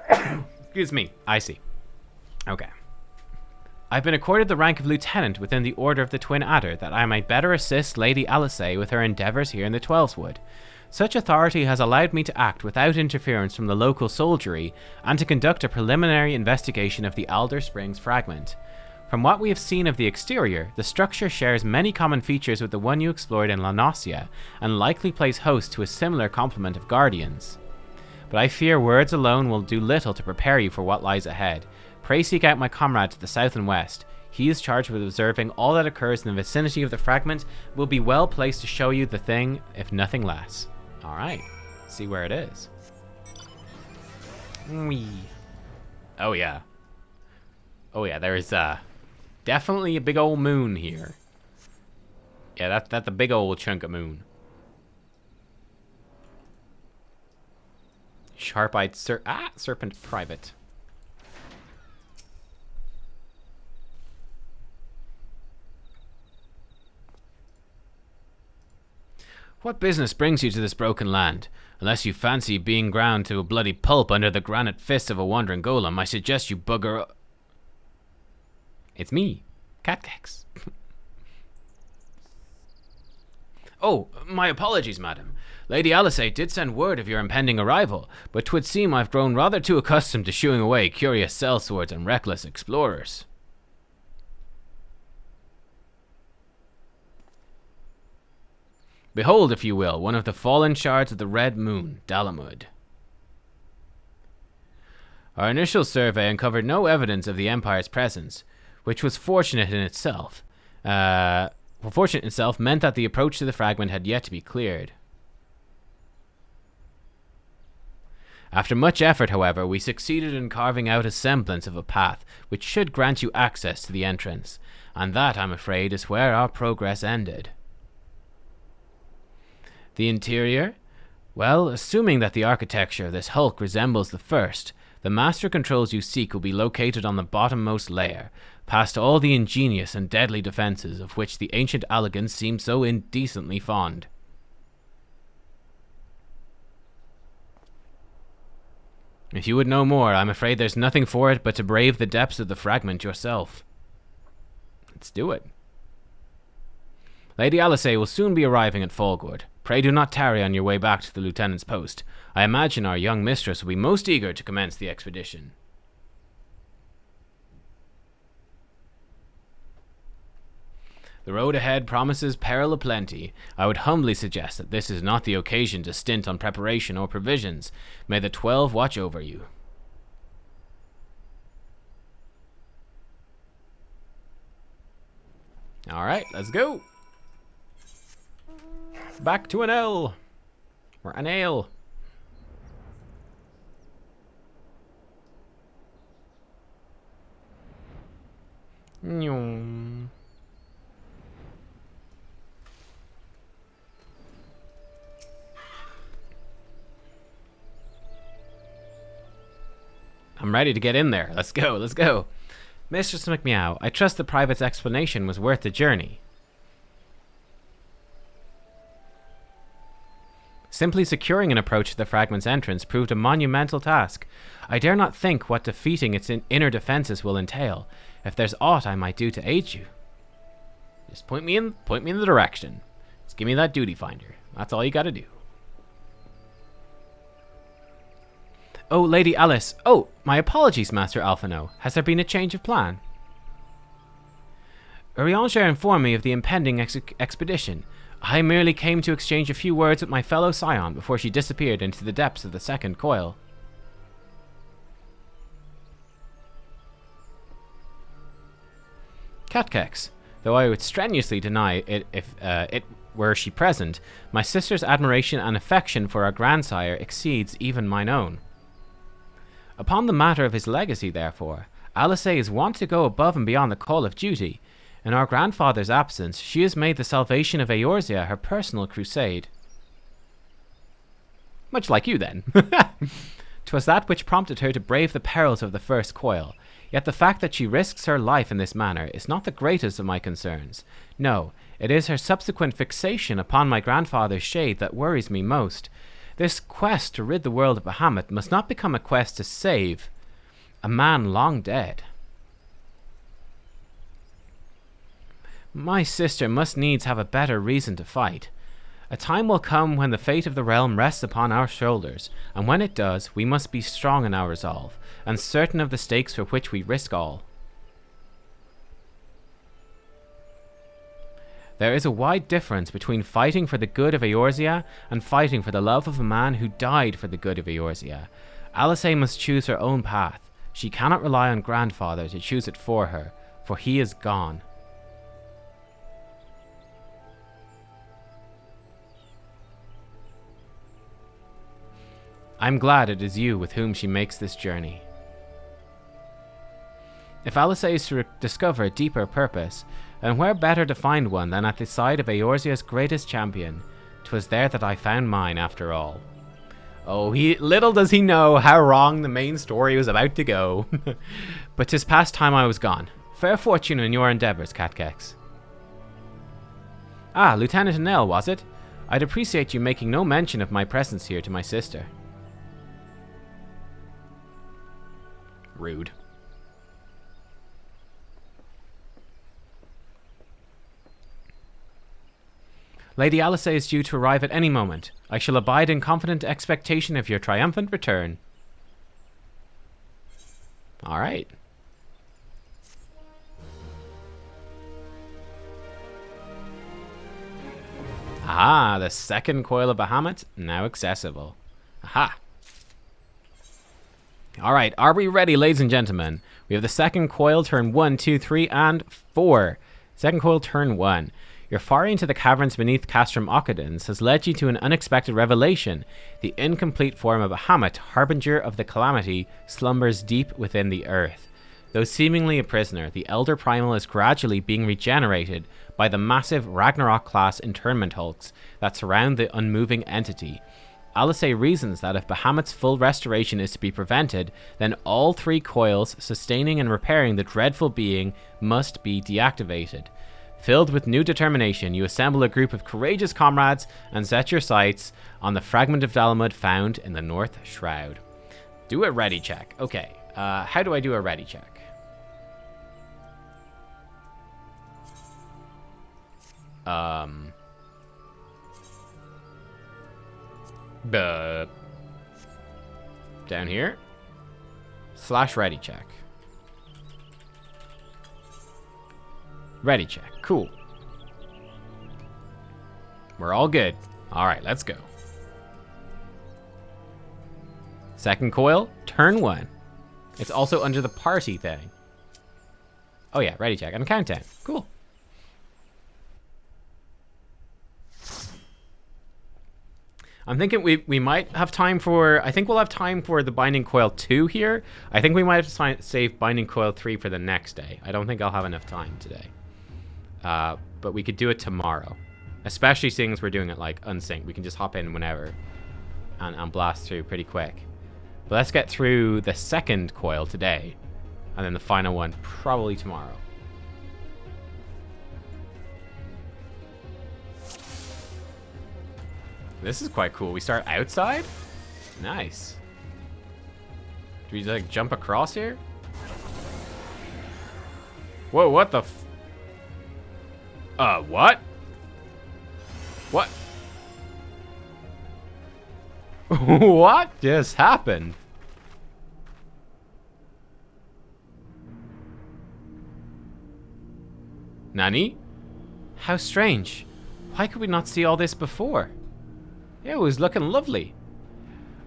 Excuse me. I see. Okay. I've been accorded the rank of lieutenant within the Order of the Twin Adder, that I might better assist Lady Alice with her endeavours here in the Twelveswood. Such authority has allowed me to act without interference from the local soldiery, and to conduct a preliminary investigation of the Alder Springs fragment. From what we have seen of the exterior, the structure shares many common features with the one you explored in La Nocia, and likely plays host to a similar complement of guardians. But I fear words alone will do little to prepare you for what lies ahead. Pray seek out my comrade to the south and west. He is charged with observing all that occurs in the vicinity of the fragment, will be well placed to show you the thing, if nothing less. Alright, see where it is. Whee. Oh yeah. Oh yeah, there's definitely a big old moon here. Yeah, that's a big old chunk of moon. Sharp-eyed serpent private. What business brings you to this broken land? Unless you fancy being ground to a bloody pulp under the granite fist of a wandering golem, I suggest you bugger. It's me, Catkex. Oh, my apologies, madam. Lady Alice did send word of your impending arrival, but 'twould seem I've grown rather too accustomed to shooing away curious sellswords and reckless explorers. Behold, if you will, one of the fallen shards of the Red Moon, Dalamud. Our initial survey uncovered no evidence of the Empire's presence, which was fortunate in itself. Fortunate in itself meant that the approach to the fragment had yet to be cleared. After much effort, however, we succeeded in carving out a semblance of a path, which should grant you access to the entrance, and that, I'm afraid, is where our progress ended. The interior? Well, assuming that the architecture of this hulk resembles the first, the master controls you seek will be located on the bottommost layer, past all the ingenious and deadly defenses of which the ancient Alligans seem so indecently fond. If you would know more, I'm afraid there's nothing for it but to brave the depths of the fragment yourself. Let's do it. Lady Alice will soon be arriving at Fallgourd. Pray do not tarry on your way back to the lieutenant's post. I imagine our young mistress will be most eager to commence the expedition. The road ahead promises peril aplenty. I would humbly suggest that this is not the occasion to stint on preparation or provisions. May the 12 watch over you. Alright, let's go. Back to an L. Or an ale. I'm ready to get in there. Let's go, let's go. Mistress McMeow, I trust the private's explanation was worth the journey. Simply securing an approach to the fragment's entrance proved a monumental task. I dare not think what defeating its inner defenses will entail. If there's aught I might do to aid you. Just point me in the direction. Just give me that duty finder. That's all you gotta do. Oh, Lady Alice. Oh, my apologies, Master Alphino. Has there been a change of plan? Urianger informed me of the impending expedition. I merely came to exchange a few words with my fellow scion before she disappeared into the depths of the second coil. Nubkeks. Though I would strenuously deny it if it were she present, my sister's admiration and affection for our grandsire exceeds even mine own. Upon the matter of his legacy, therefore, Alice is wont to go above and beyond the call of duty. In our grandfather's absence, she has made the salvation of Eorzea her personal crusade. Much like you, then. 'Twas that which prompted her to brave the perils of the first coil. Yet the fact that she risks her life in this manner is not the greatest of my concerns. No, it is her subsequent fixation upon my grandfather's shade that worries me most. This quest to rid the world of Bahamut must not become a quest to save a man long dead. My sister must needs have a better reason to fight. A time will come when the fate of the realm rests upon our shoulders, and when it does, we must be strong in our resolve, and certain of the stakes for which we risk all. There is a wide difference between fighting for the good of Eorzea and fighting for the love of a man who died for the good of Eorzea. Alice must choose her own path. She cannot rely on grandfather to choose it for her, for he is gone. I'm glad it is you with whom she makes this journey. If Alice is to discover a deeper purpose, and where better to find one than at the side of Eorzea's greatest champion? 'Twas there that I found mine, after all. Oh, little does he know how wrong the main story was about to go. But 'tis past time I was gone. Fair fortune in your endeavours, Nubkeks. Ah, Lieutenant Anel, was it? I'd appreciate you making no mention of my presence here to my sister. Rude. Lady Alice is due to arrive at any moment. I shall abide in confident expectation of your triumphant return. All right. Ah, the second coil of Bahamut, now accessible. Aha. All right, are we ready, ladies and gentlemen? We have the second coil, turn 1, 2, 3, and 4. Second coil, turn 1. Your foray into the caverns beneath Castrum Occadens has led you to an unexpected revelation. The incomplete form of Bahamut, harbinger of the calamity, slumbers deep within the earth. Though seemingly a prisoner, the Elder Primal is gradually being regenerated by the massive Ragnarok-class internment hulks that surround the unmoving entity. Alice reasons that if Bahamut's full restoration is to be prevented, then all 3 coils sustaining and repairing the dreadful being must be deactivated. Filled with new determination, you assemble a group of courageous comrades and set your sights on the fragment of Dalamud found in the North Shroud. Do a ready check. Okay, how do I do a ready check? Down here. / ready check. Ready check. Cool. We're all good. All right, let's go. Second coil, turn 1. It's also under the party thing. Oh yeah, ready check and countdown. Cool. I'm thinking we might have time for... I think we'll have time for the Binding Coil 2 here. I think we might have to save Binding Coil 3 for the next day. I don't think I'll have enough time today. But we could do it tomorrow. Especially seeing as we're doing it like unsynced. We can just hop in whenever and blast through pretty quick. But let's get through the second coil today. And then the final one probably tomorrow. This is quite cool. We start outside? Nice. Do we like jump across here? Whoa, what the What? What? What just happened? Nani? How strange. Why could we not see all this before? It was looking lovely.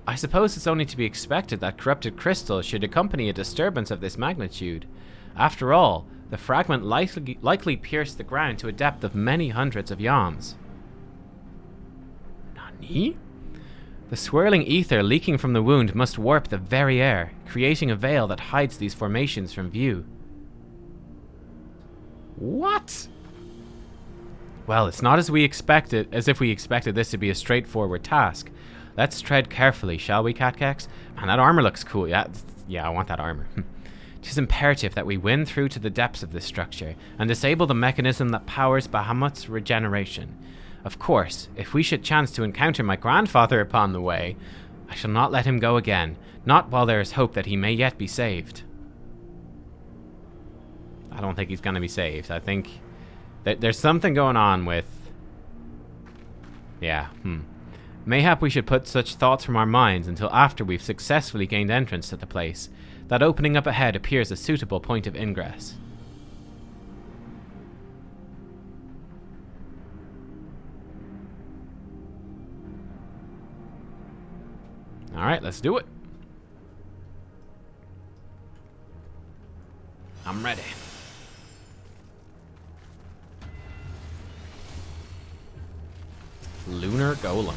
I suppose it's only to be expected that corrupted crystal should accompany a disturbance of this magnitude. After all, the fragment likely pierced the ground to a depth of many hundreds of yams. Nani? The swirling ether leaking from the wound must warp the very air, creating a veil that hides these formations from view. What? Well, it's not as if we expected this to be a straightforward task. Let's tread carefully, shall we, Nubkeks? Man, that armor looks cool. Yeah, I want that armor. It is imperative that we win through to the depths of this structure and disable the mechanism that powers Bahamut's regeneration. Of course, if we should chance to encounter my grandfather upon the way, I shall not let him go again, not while there is hope that he may yet be saved. I don't think he's going to be saved. I think that there's something going on with... Yeah, Mayhap we should put such thoughts from our minds until after we've successfully gained entrance to the place. That opening up ahead appears a suitable point of ingress. Alright, let's do it. I'm ready. Lunar Golem.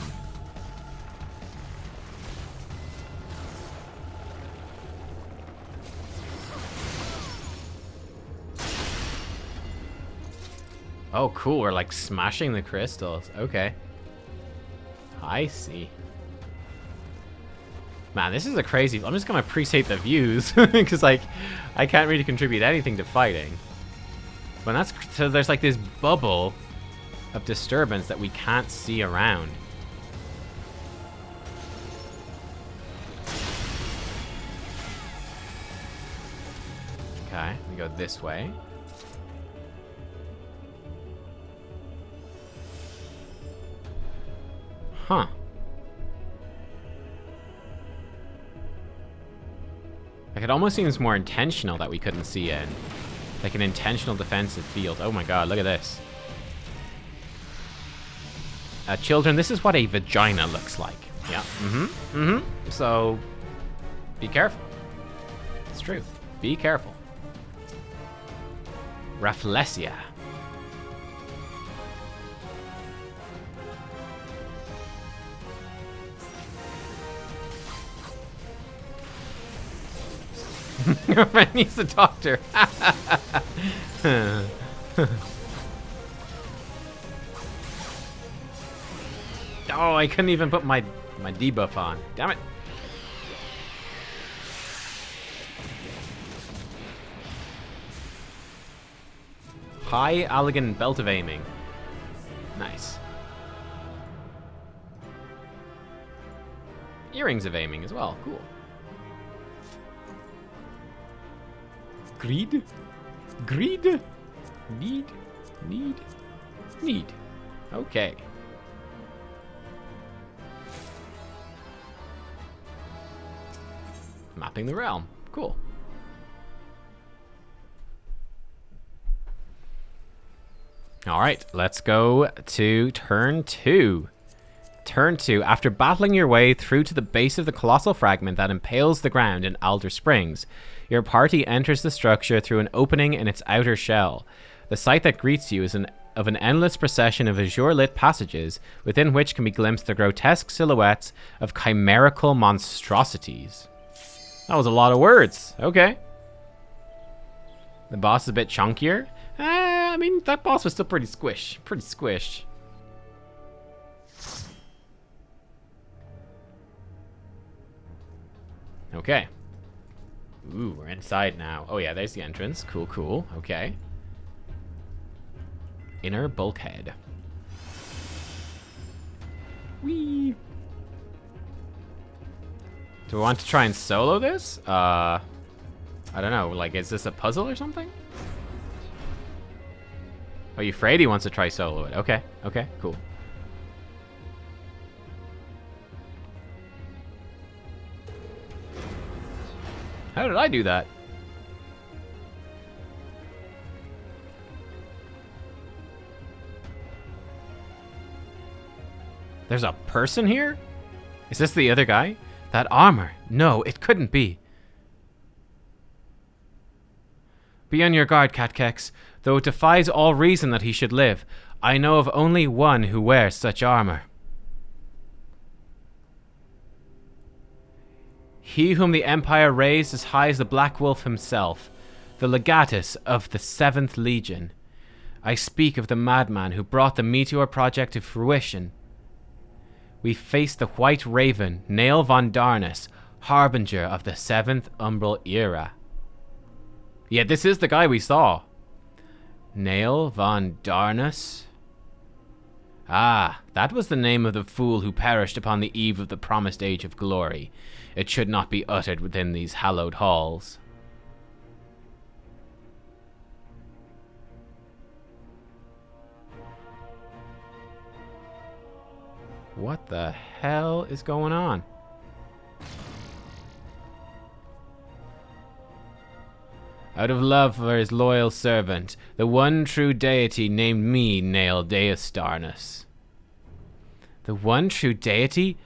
Oh, cool. We're like smashing the crystals. Okay. I see. Man, this is a crazy... I'm just going to appreciate the views. Because, like, I can't really contribute anything to fighting. But that's... So there's, like, this bubble of disturbance that we can't see around. Okay, we go this way. Huh. Like, it almost seems more intentional that we couldn't see in. Like an intentional defensive field. Oh my god, look at this. Children, this is what a vagina looks like. Yeah. So, be careful. It's true. Be careful. Rafflesia. Your friend needs a doctor. Oh, I couldn't even put my debuff on. Damn it. High elegant belt of aiming. Nice. Earrings of aiming as well. Cool. Greed? Greed? Need? Need? Need. Okay. Mapping the realm. Cool. Alright, let's go to turn 2. Turn 2. After battling your way through to the base of the colossal fragment that impales the ground in Alder Springs, your party enters the structure through an opening in its outer shell. The sight that greets you is of an endless procession of azure-lit passages, within which can be glimpsed the grotesque silhouettes of chimerical monstrosities. That was a lot of words. Okay. The boss is a bit chunkier. I mean, that boss was still pretty squished. Pretty squished. Okay. Ooh, we're inside now. Oh yeah, there's the entrance. Cool, cool. Okay. Inner bulkhead. Whee! Do we want to try and solo this? I don't know. Like, is this a puzzle or something? Oh Oh, you're afraid he wants to try solo it. Okay, okay, cool. How did I do that? There's a person here? Is this the other guy? That armor. No, it couldn't be. Be on your guard, Nubkeks. Though it defies all reason that he should live, I know of only one who wears such armor. He whom the Empire raised as high as the Black Wolf himself, the legatus of the 7th Legion. I speak of the madman who brought the Meteor Project to fruition. We face the White Raven, Nail von Darnus, harbinger of the 7th Umbral Era. Yeah, this is the guy we saw. Nail von Darnus? Ah, that was the name of the fool who perished upon the eve of the promised Age of Glory. It should not be uttered within these hallowed halls. What the hell is going on? Out of love for his loyal servant, the one true deity named me Nail Deus Darnus. The one true deity?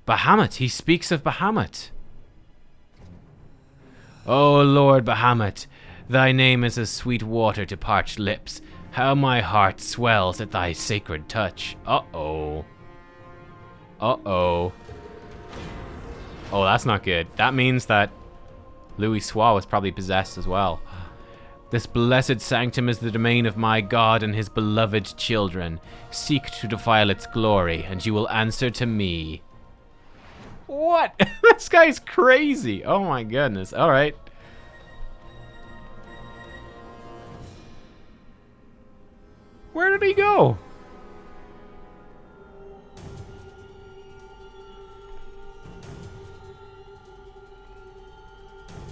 Bahamut, he speaks of Bahamut. O Lord Bahamut, thy name is as sweet water to parched lips. How my heart swells at thy sacred touch. Uh-oh. Uh-oh. Oh, that's not good. That means that Louis Soir was probably possessed as well. This blessed sanctum is the domain of my God and his beloved children. Seek to defile its glory, and you will answer to me. What? This guy's crazy. Oh my goodness. All right. Where did he go?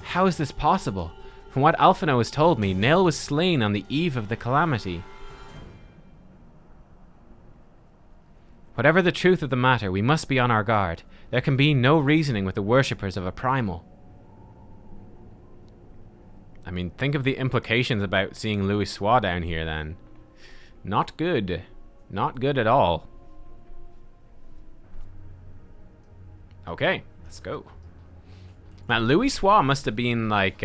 How is this possible? From what Alphino has told me, Nail was slain on the eve of the calamity. Whatever the truth of the matter, we must be on our guard. There can be no reasoning with the worshippers of a primal. I mean, think of the implications about seeing Louis Soir down here then. Not good. Not good at all. Okay, let's go. Man, Louis Soir must have been like,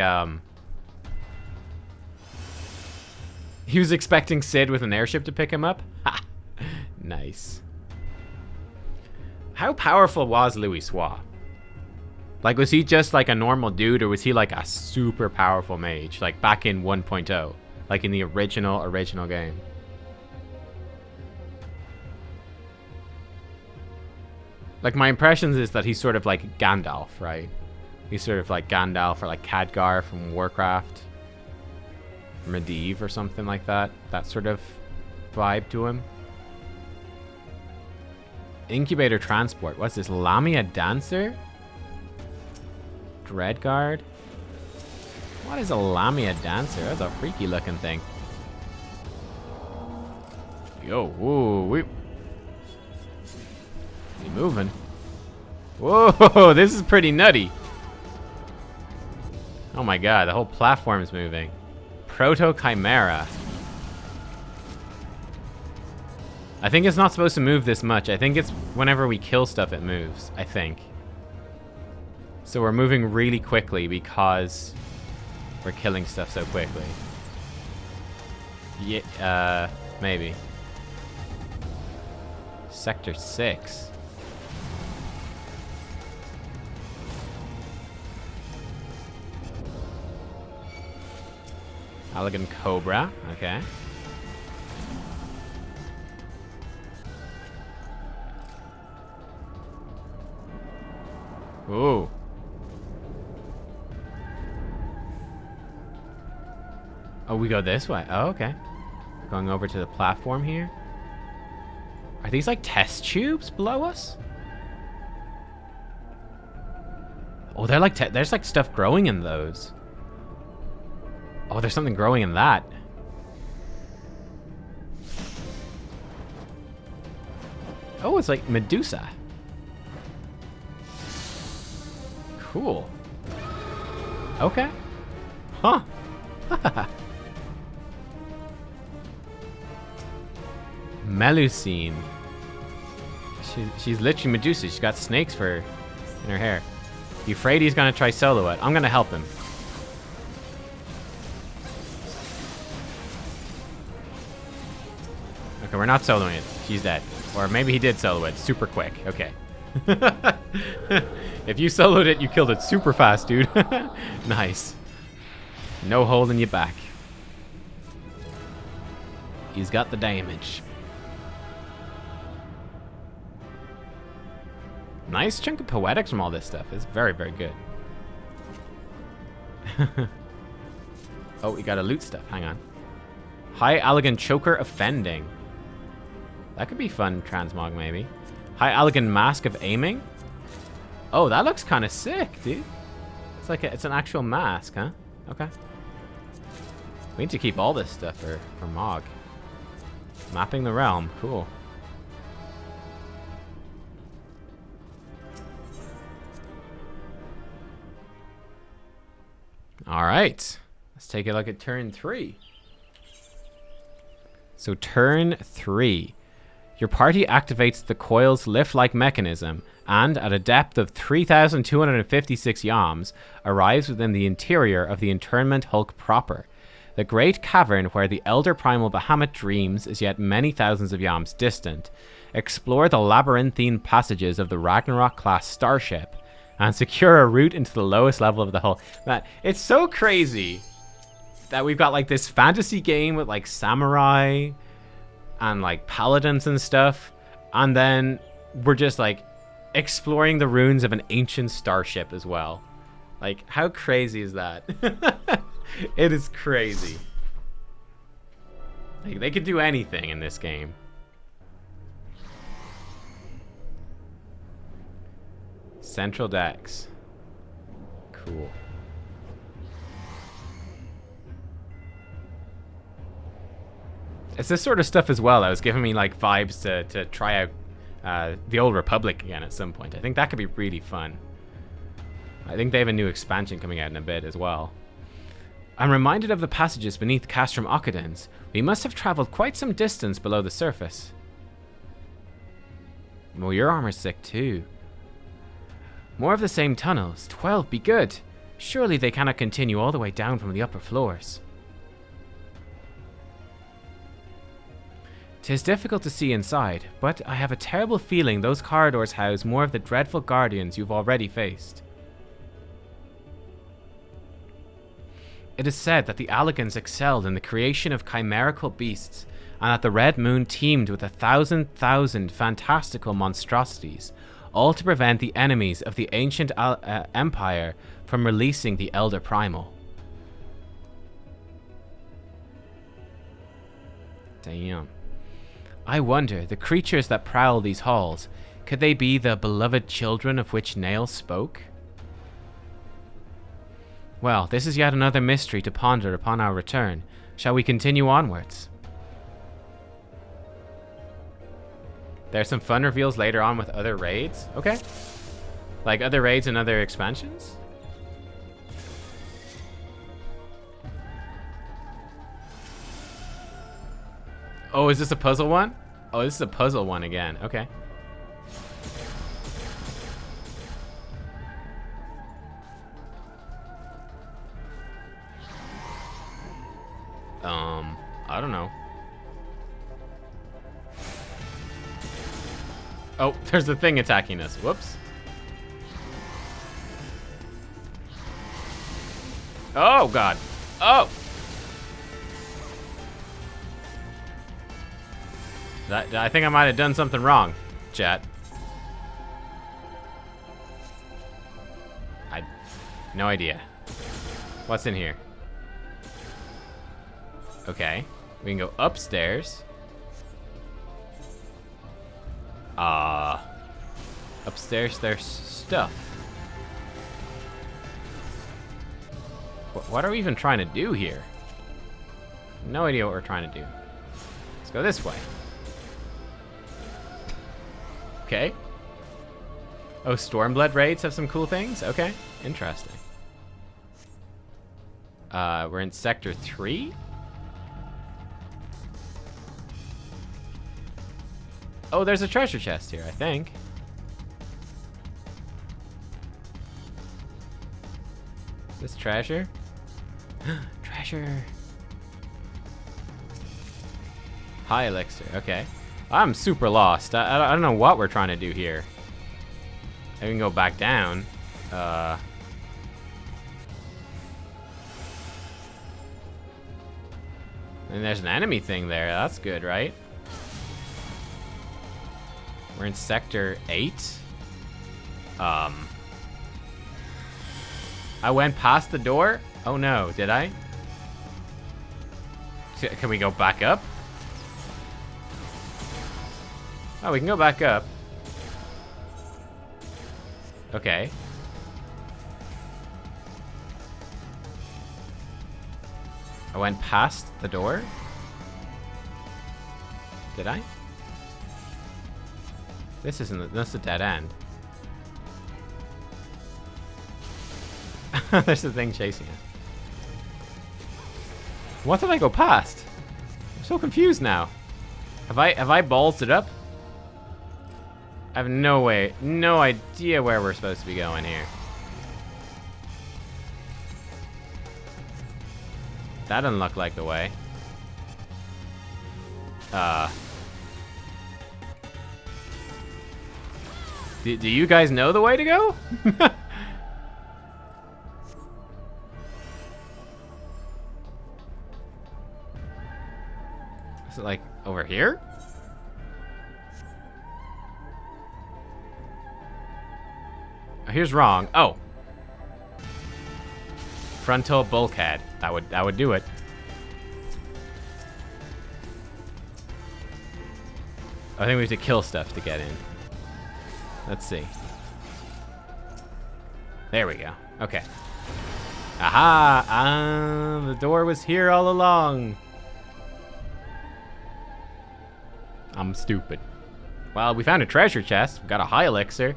he was expecting Sid with an airship to pick him up? Ha! Nice. How powerful was Louis Soir? Like, was he just like a normal dude, or was he like a super powerful mage? Like back in 1.0? Like in the original game? Like, my impressions is that he's sort of like Gandalf, right? He's sort of like Gandalf or like Khadgar from Warcraft. Medivh or something like that. That sort of vibe to him. Incubator Transport. What's this? Lamia Dancer? Dreadguard? What is a Lamia Dancer? That's a freaky looking thing. Yo, whoa, we moving. Whoa, this is pretty nutty. Oh my god, the whole platform's moving. Proto Chimera. I think it's not supposed to move this much. I think it's whenever we kill stuff it moves, I think. So we're moving really quickly because we're killing stuff so quickly. Yeah, maybe. Sector 6. Elegant Cobra, okay. Ooh. Oh, we go this way. Oh, okay. Going over to the platform here. Are these like test tubes below us? Oh, they're like there's like stuff growing in those. Oh, there's something growing in that. Oh, it's like Medusa. Cool. Okay. Huh. Melusine. She's literally Medusa. She's got snakes in her hair. Euphrates gonna try solo it. I'm gonna help him. Okay, we're not soloing it. She's dead. Or maybe he did solo it super quick. Okay. If you soloed it, you killed it super fast, dude. Nice. No holding you back. He's got the damage. Nice chunk of poetics from all this stuff. It's very, very good. Oh, we got a loot stuff. Hang on. High elegant choker offending. That could be fun, transmog maybe. High elegant mask of aiming. Oh, that looks kind of sick, dude. It's like it's an actual mask, huh? Okay. We need to keep all this stuff for Mog. Mapping the realm. Cool. All right. Let's take a look at turn 3. So turn 3. Your party activates the Coils lift-like mechanism and, at a depth of 3,256 yams, arrives within the interior of the internment hulk proper. The great cavern where the elder primal Bahamut dreams is yet many thousands of yams distant. Explore the labyrinthine passages of the Ragnarok-class starship and secure a route into the lowest level of the hull. Man, it's so crazy that we've got like this fantasy game with like samurai and like paladins and stuff, and then we're just like exploring the ruins of an ancient starship as well. Like, how crazy is that? It is crazy. Like, they could do anything in this game. Central decks. Cool. It's this sort of stuff as well that was giving me like vibes to try out the Old Republic again at some point. I think that could be really fun. I think they have a new expansion coming out in a bit as well. I'm reminded of the passages beneath Castrum Occadens. We must have traveled quite some distance below the surface. Well, your armor's sick too. More of the same tunnels. 12 be good. Surely they cannot continue all the way down from the upper floors. 'Tis difficult to see inside, but I have a terrible feeling those corridors house more of the dreadful guardians you've already faced. It is said that the Alligans excelled in the creation of chimerical beasts, and that the Red Moon teemed with 1,000 fantastical monstrosities, all to prevent the enemies of the ancient empire from releasing the Elder Primal. Damn. I wonder, the creatures that prowl these halls, could they be the beloved children of which Nail spoke? Well, this is yet another mystery to ponder upon our return. Shall we continue onwards? There's some fun reveals later on with other raids. Okay. Like other raids and other expansions? Oh, is this a puzzle one? Oh, this is a puzzle one again. Okay. I don't know. Oh, there's a thing attacking us. Whoops. Oh, God. Oh! I think I might have done something wrong, chat. No idea. What's in here? Okay. We can go upstairs. Upstairs there's stuff. What are we even trying to do here? No idea what we're trying to do. Let's go this way. Okay. Oh, Stormblood raids have some cool things? Okay, interesting. We're in Sector 3? Oh, there's a treasure chest here, I think. Is this treasure? Treasure. High elixir, okay. I'm super lost. I don't know what we're trying to do here. I can go back down. And there's an enemy thing there. That's good, right? We're in Sector 8. I went past the door? Oh no, did I? Can we go back up? Oh, we can go back up. Okay. I went past the door? Did I? This isn't, that's a dead end. There's a thing chasing us. What did I go past? I'm so confused now. Have I ballsed it up? I have no idea where we're supposed to be going here. That doesn't look like the way. Do you guys know the way to go? Is it like over here? Oh, here's wrong. Oh. Frontal bulkhead. That would do it. I think we have to kill stuff to get in. Let's see. There we go. Okay. Aha! The door was here all along. I'm stupid. Well, we found a treasure chest. We got a high elixir.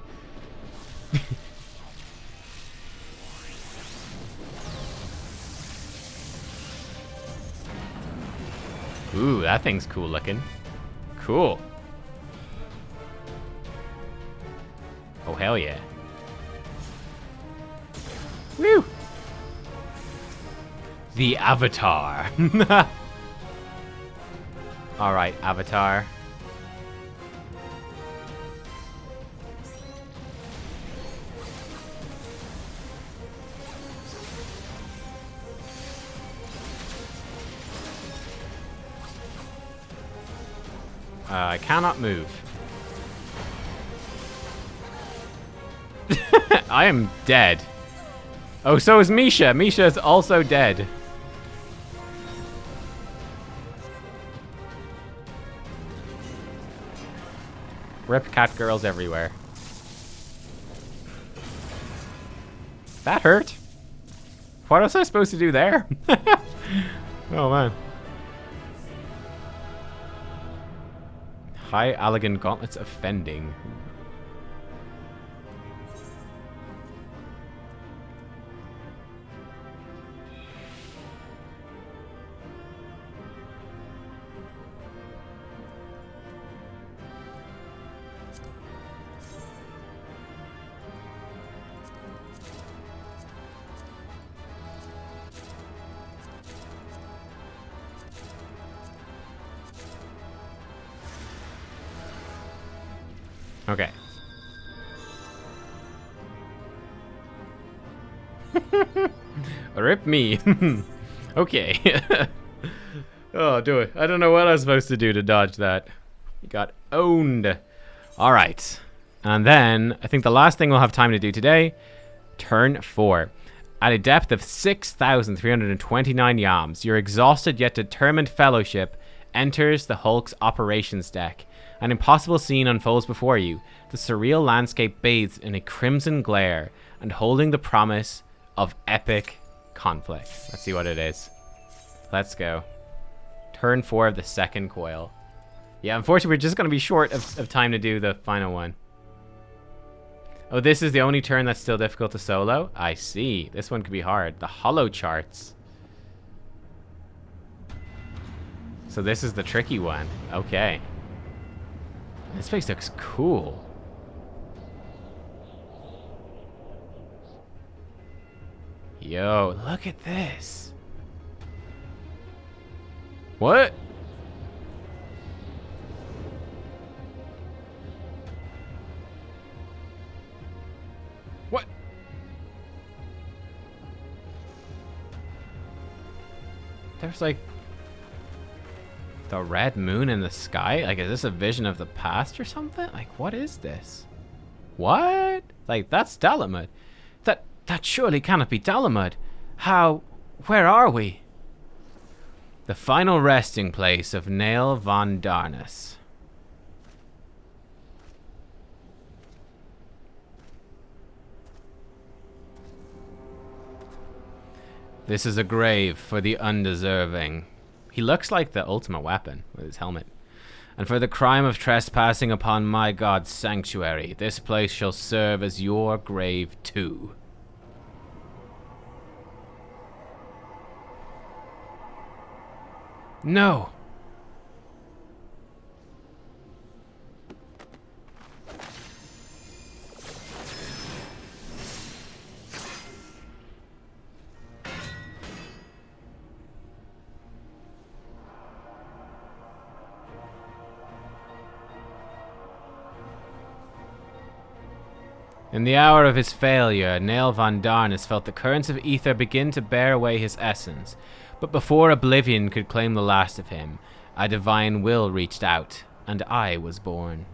Ooh, that thing's cool looking. Cool. Oh, hell yeah. Woo! The Avatar. Alright, Avatar. I cannot move. I am dead. Oh, so is Misha. Misha is also dead. Rip cat girls everywhere. That hurt. What was I supposed to do there? Oh, man. High Allegan gauntlets offending. Okay. Rip me. Okay. Oh, do it. I don't know what I was supposed to do to dodge that. You got owned. All right. And then I think the last thing we'll have time to do today, turn 4. At a depth of 6,329 yams, your exhausted yet determined fellowship enters the Hulk's operations deck. An impossible scene unfolds before you. The surreal landscape bathes in a crimson glare and holding the promise of epic conflict. Let's see what it is. Let's go. Turn 4 of the second coil. Yeah, unfortunately, we're just going to be short of time to do the final one. Oh, this is the only turn that's still difficult to solo? I see. This one could be hard. The hollow charts. So this is the tricky one. Okay. This place looks cool. Yo, look at this. What? What? There's like the red moon in the sky? Like, is this a vision of the past or something? Like, what is this? What? Like, that's Dalamud. That surely cannot be Dalamud. How? Where are we? The final resting place of Nail von Darnus. This is a grave for the undeserving. He looks like the ultimate weapon with his helmet. And for the crime of trespassing upon my god's sanctuary, this place shall serve as your grave too. No! In the hour of his failure, Nail von Darnus felt the currents of ether begin to bear away his essence. But before oblivion could claim the last of him, a divine will reached out, and I was born.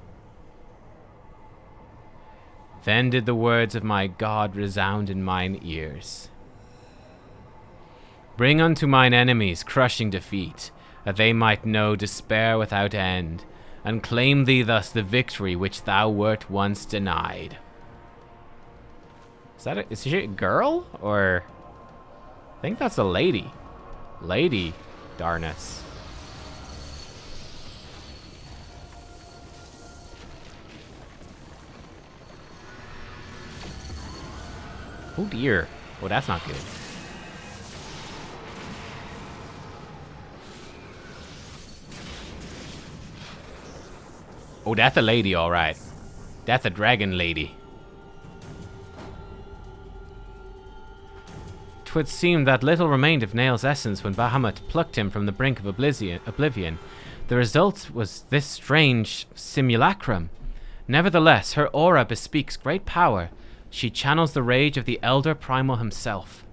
Then did the words of my God resound in mine ears. Bring unto mine enemies crushing defeat, that they might know despair without end, and claim thee thus the victory which thou wert once denied. Is she a girl? Or... I think that's a lady. Lady Darnus. Oh dear. Oh, that's not good. Oh, that's a lady, alright. That's a dragon lady. 'Twould seem that little remained of Nail's essence when Bahamut plucked him from the brink of oblivion. The result was this strange simulacrum. Nevertheless, her aura bespeaks great power. She channels the rage of the Elder Primal himself.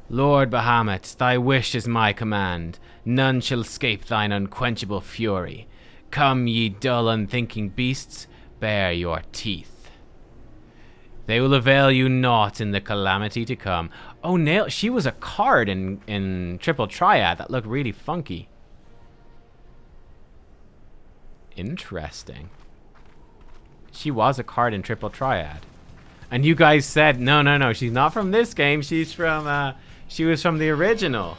Lord Bahamut, thy wish is my command. None shall escape thine unquenchable fury. Come, ye dull, unthinking beasts, bare your teeth. They will avail you naught in the calamity to come. Oh, Nail, she was a card in Triple Triad that looked really funky. Interesting. She was a card in Triple Triad. And you guys said, no, she's not from this game. She's from, she was from the original.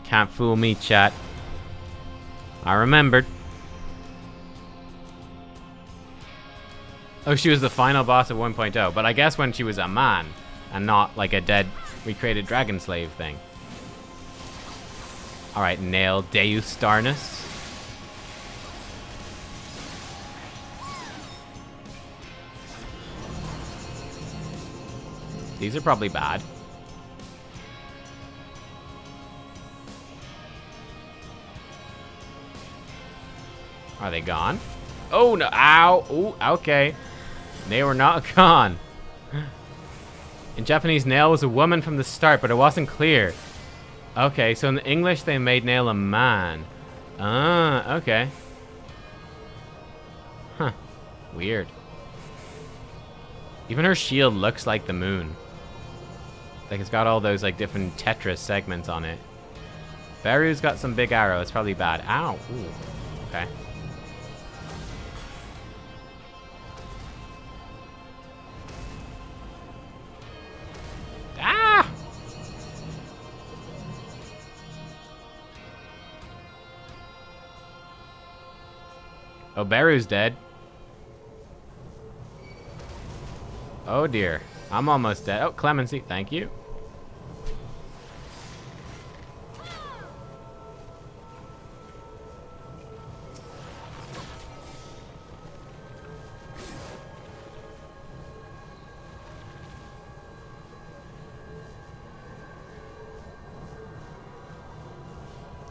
Can't fool me, chat. I remembered. Oh, she was the final boss of 1.0, but I guess when she was a man and not like a dead recreated dragon slave thing. Alright, Nail Deus Darnus. These are probably bad. Are they gone? Oh no, ow, ooh, okay. They were not gone. In Japanese, Nail was a woman from the start, but it wasn't clear. Okay, so in English, they made Nail a man. Ah, okay. Huh, weird. Even her shield looks like the moon. Like it's got all those like different Tetris segments on it. Beru's got some big arrow, it's probably bad. Ow, ooh, okay. Oh, Beru's dead. Oh dear. I'm almost dead. Oh, clemency. Thank you.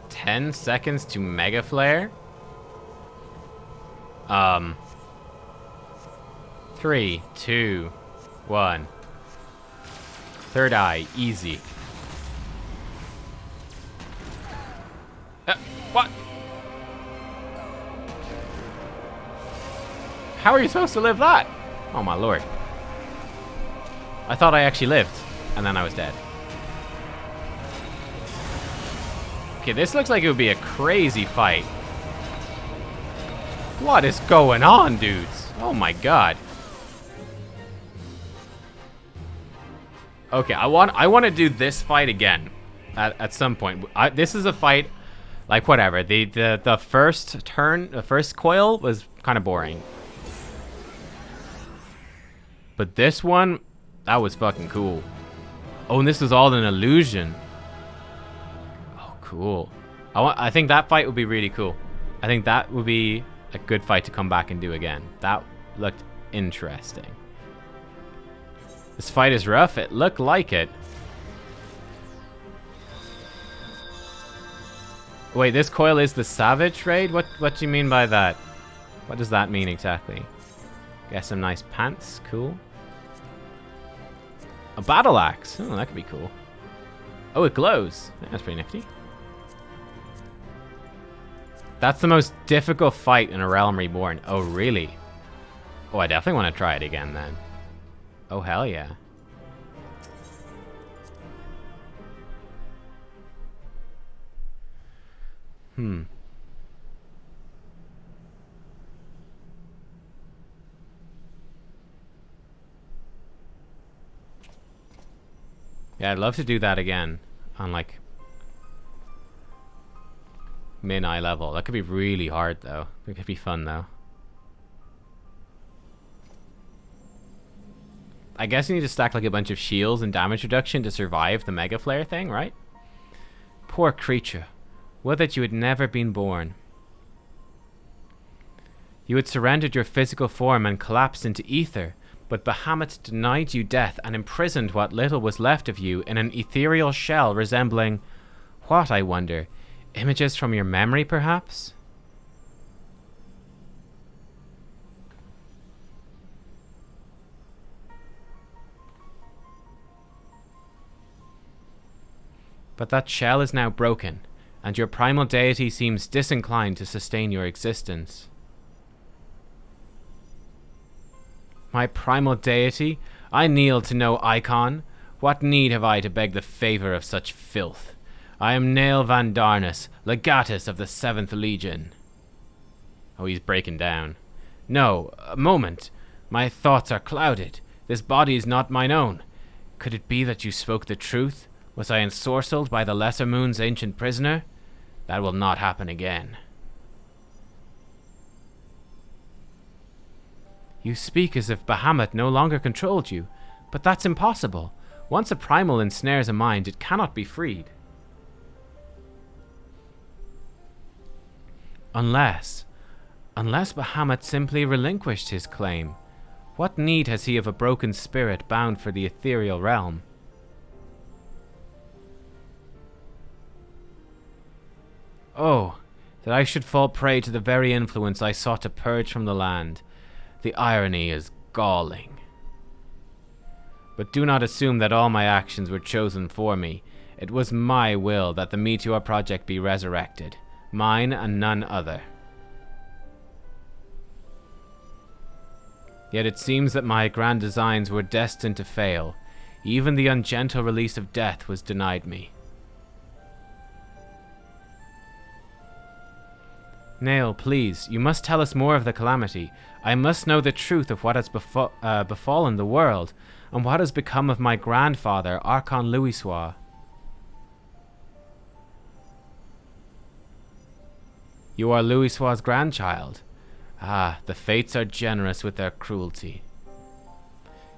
Ten seconds to Mega Flare? 3, 2, 1. Third eye, easy. What? How are you supposed to live that? Oh my lord. I thought I actually lived, and then I was dead. Okay, this looks like it would be a crazy fight. What is going on, dudes? Oh my god. Okay, I want to do this fight again at some point. This is a fight, like whatever. The first turn, the first coil was kind of boring. But this one, that was fucking cool. Oh, and this was all an illusion. Oh, cool. I think that fight would be really cool. I think that would be a good fight to come back and do again. That looked interesting. This fight is rough. It looked like it. Wait, this coil is the savage raid? What do you mean by that? What does that mean exactly? Get some nice pants. Cool. A battle axe. Oh, that could be cool. Oh, it glows. That's pretty nifty. That's the most difficult fight in A Realm Reborn. Oh, really? Oh, I definitely want to try it again then. Oh, hell yeah. Yeah, I'd love to do that again on like min-eye level. That could be really hard though. It could be fun though. I guess you need to stack like a bunch of shields and damage reduction to survive the Mega Flare thing, right? Poor creature. Would that you had never been born. You had surrendered your physical form and collapsed into ether, but Bahamut denied you death and imprisoned what little was left of you in an ethereal shell resembling... what, I wonder? Images from your memory, perhaps? But that shell is now broken, and your primal deity seems disinclined to sustain your existence. My primal deity? I kneel to no icon. What need have I to beg the favor of such filth? I am Nail Van Darnus, legatus of the 7th Legion. Oh, he's breaking down. No, a moment. My thoughts are clouded. This body is not mine own. Could it be that you spoke the truth? Was I ensorcelled by the Lesser Moon's ancient prisoner? That will not happen again. You speak as if Bahamut no longer controlled you, but that's impossible. Once a primal ensnares a mind, it cannot be freed. Unless Bahamut simply relinquished his claim. What need has he of a broken spirit bound for the ethereal realm? Oh, that I should fall prey to the very influence I sought to purge from the land. The irony is galling. But do not assume that all my actions were chosen for me. It was my will that the Meteor Project be resurrected. Mine and none other. Yet it seems that my grand designs were destined to fail. Even the ungentle release of death was denied me. Nail, please, you must tell us more of the calamity. I must know the truth of what has befallen the world, and what has become of my grandfather, Archon Louisoix. You are Louisoix's grandchild. Ah, the fates are generous with their cruelty.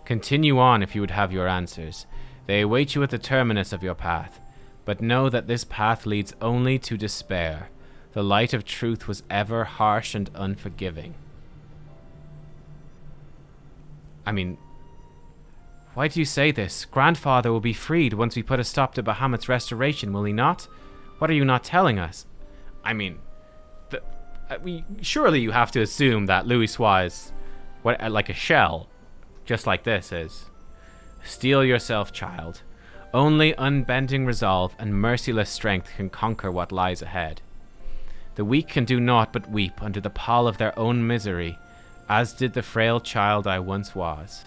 Continue on if you would have your answers. They await you at the terminus of your path. But know that this path leads only to despair. The light of truth was ever harsh and unforgiving. I mean, why do you say this? Grandfather will be freed once we put a stop to Bahamut's restoration, will he not? What are you not telling us? I mean, surely you have to assume that Louis is like a shell, just like this is. Steel yourself, child. Only unbending resolve and merciless strength can conquer what lies ahead. The weak can do naught but weep under the pall of their own misery, as did the frail child I once was.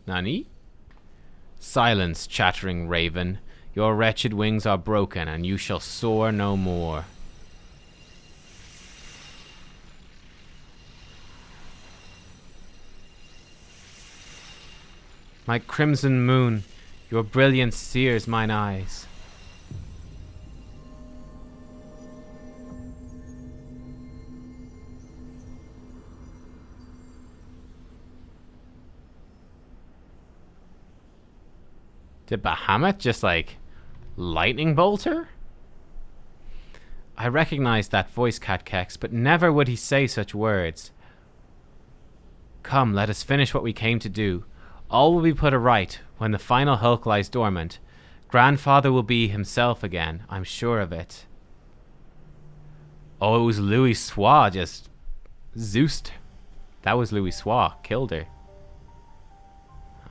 Nani? Silence, chattering raven. Your wretched wings are broken, and you shall soar no more. My crimson moon, your brilliance sears mine eyes. Did Bahamut just, like, lightning bolt her? I recognized that voice, Nubkeks, but never would he say such words. Come, let us finish what we came to do. All will be put aright when the final hulk lies dormant. Grandfather will be himself again, I'm sure of it. Oh, it was Louis just Zeused. That was Louis killed her.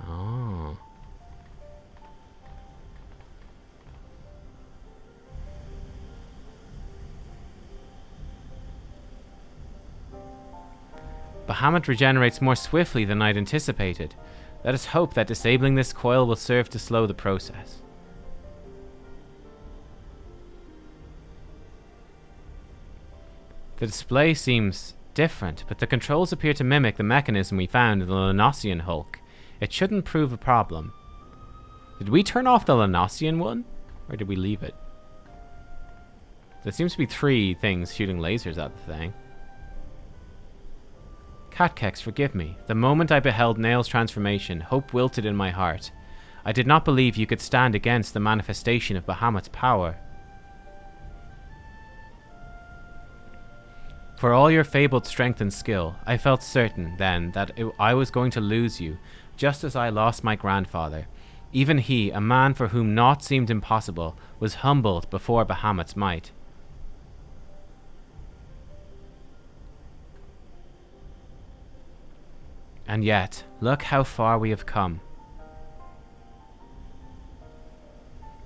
Oh. Bahamut regenerates more swiftly than I'd anticipated. Let us hope that disabling this coil will serve to slow the process. The display seems different, but the controls appear to mimic the mechanism we found in the Lanosian Hulk. It shouldn't prove a problem. Did we turn off the Lanosian one? Or did we leave it? There seems to be 3 things shooting lasers at the thing. Nubkeks, forgive me. The moment I beheld Nail's transformation, hope wilted in my heart. I did not believe you could stand against the manifestation of Bahamut's power. For all your fabled strength and skill, I felt certain then that I was going to lose you, just as I lost my grandfather. Even he, a man for whom naught seemed impossible, was humbled before Bahamut's might. And yet, look how far we have come.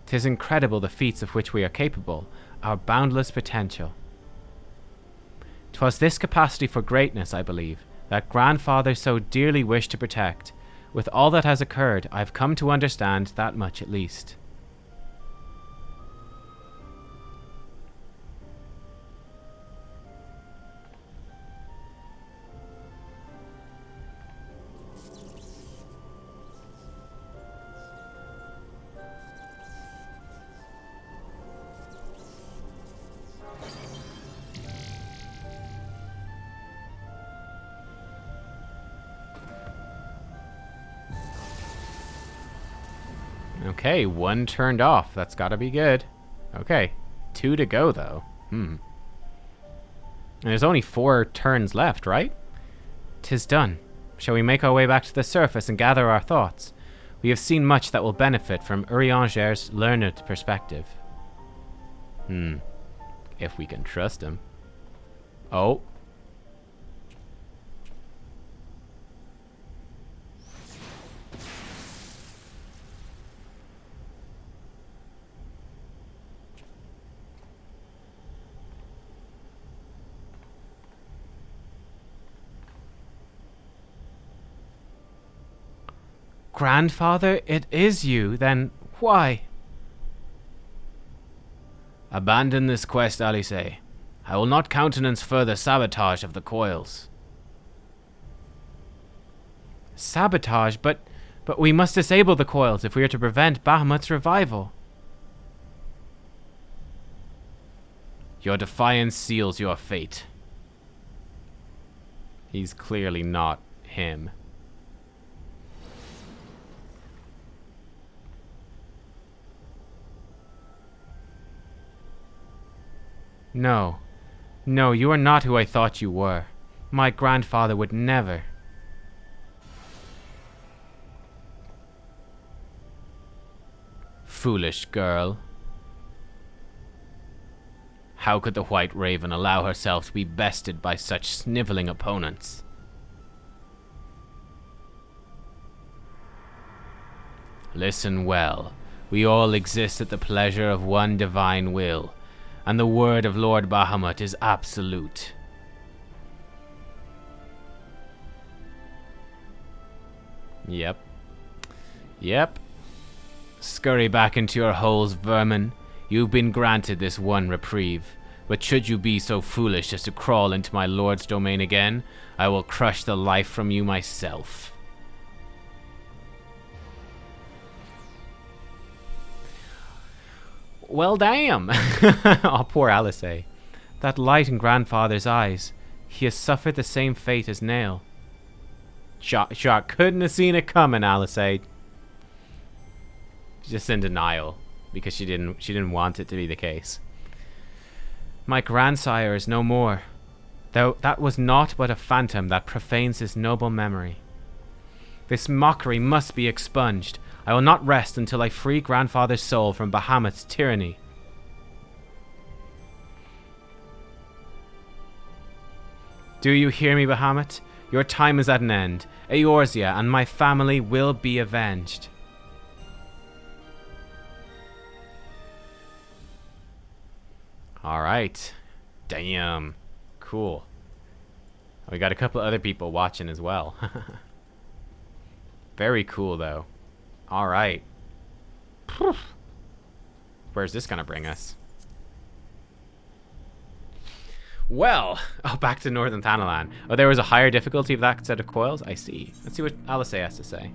'Tis incredible the feats of which we are capable, our boundless potential. 'Twas this capacity for greatness, I believe, that Grandfather so dearly wished to protect. With all that has occurred, I've come to understand that much at least. Okay, 1 turned off. That's gotta be good. Okay, 2 to go, though. And there's only 4 turns left, right? 'Tis done. Shall we make our way back to the surface and gather our thoughts? We have seen much that will benefit from Urianger's learned perspective. If we can trust him. Oh. Grandfather, it is you, then why? Abandon this quest, Alice. I will not countenance further sabotage of the coils. Sabotage? But But we must disable the coils if we are to prevent Bahamut's revival. Your defiance seals your fate. He's clearly not him. No. No, you are not who I thought you were. My grandfather would never. Foolish girl. How could the White Raven allow herself to be bested by such sniveling opponents? Listen well. We all exist at the pleasure of one divine will, and the word of Lord Bahamut is absolute. Yep. Yep. Scurry back into your holes, vermin. You've been granted this one reprieve, but should you be so foolish as to crawl into my lord's domain again, I will crush the life from you myself. Well, damn. Oh, poor Alice. That light in grandfather's eyes. He has suffered the same fate as Nail. Shot couldn't have seen it coming, Alice. Just in denial because she didn't want it to be the case. My grandsire is no more, though that was naught but a phantom that profanes his noble memory. This mockery must be expunged. I will not rest until I free grandfather's soul from Bahamut's tyranny. Do you hear me, Bahamut? Your time is at an end. Eorzea and my family will be avenged. Alright. Damn. Cool. We got a couple other people watching as well. Very cool, though. Alright. Where's this gonna bring us? Well, oh, back to Northern Thanalan. Oh, there was a higher difficulty of that set of coils? I see. Let's see what Alice has to say.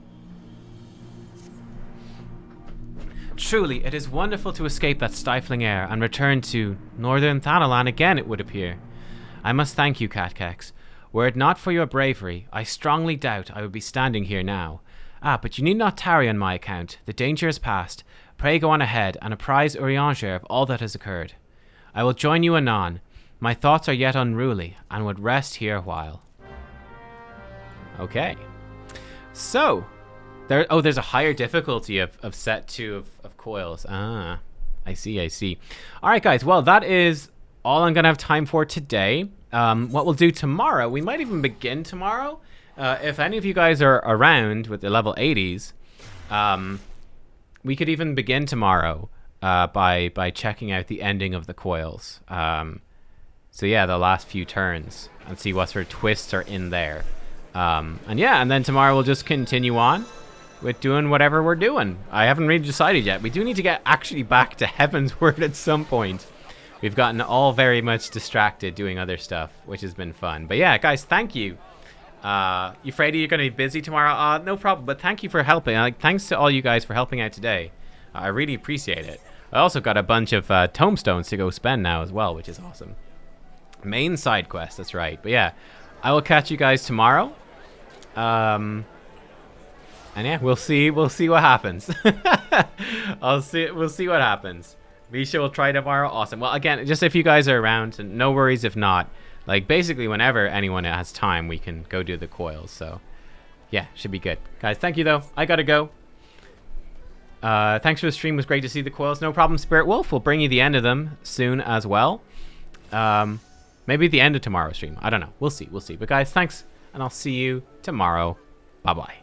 Truly, it is wonderful to escape that stifling air and return to Northern Thanalan again, it would appear. I must thank you, Nubkeks. Were it not for your bravery, I strongly doubt I would be standing here now. Ah, but you need not tarry on my account. The danger is past. Pray go on ahead and apprise Urianger of all that has occurred. I will join you anon. My thoughts are yet unruly, and would rest here a while. Okay. So, there's a higher difficulty of set 2 of coils. Ah, I see. Alright, guys. Well, that is all I'm going to have time for today. What we'll do tomorrow, we might even begin tomorrow. If any of you guys are around with the level 80s, we could even begin tomorrow by checking out the ending of the coils. So yeah, the last few turns, and see what sort of twists are in there. And then tomorrow we'll just continue on with doing whatever we're doing. I haven't really decided yet. We do need to get actually back to Heavensward at some point. We've gotten all very much distracted doing other stuff, which has been fun. But yeah, guys, thank you. Euphradia, you're going to be busy tomorrow? No problem, but thank you for helping. Thanks to all you guys for helping out today. I really appreciate it. I also got a bunch of tomestones to go spend now as well, which is awesome. Main side quest, that's right. But yeah, I will catch you guys tomorrow. And yeah, we'll see what happens. We'll see what happens. Visha will try tomorrow. Awesome. Well, again, just if you guys are around, and no worries if not. Like, basically, whenever anyone has time, we can go do the coils. So, yeah, should be good. Guys, thank you, though. I gotta go. Thanks for the stream. It was great to see the coils. No problem, Spirit Wolf. We'll bring you the end of them soon as well. Maybe at the end of tomorrow's stream. I don't know. We'll see. But, guys, thanks. And I'll see you tomorrow. Bye-bye.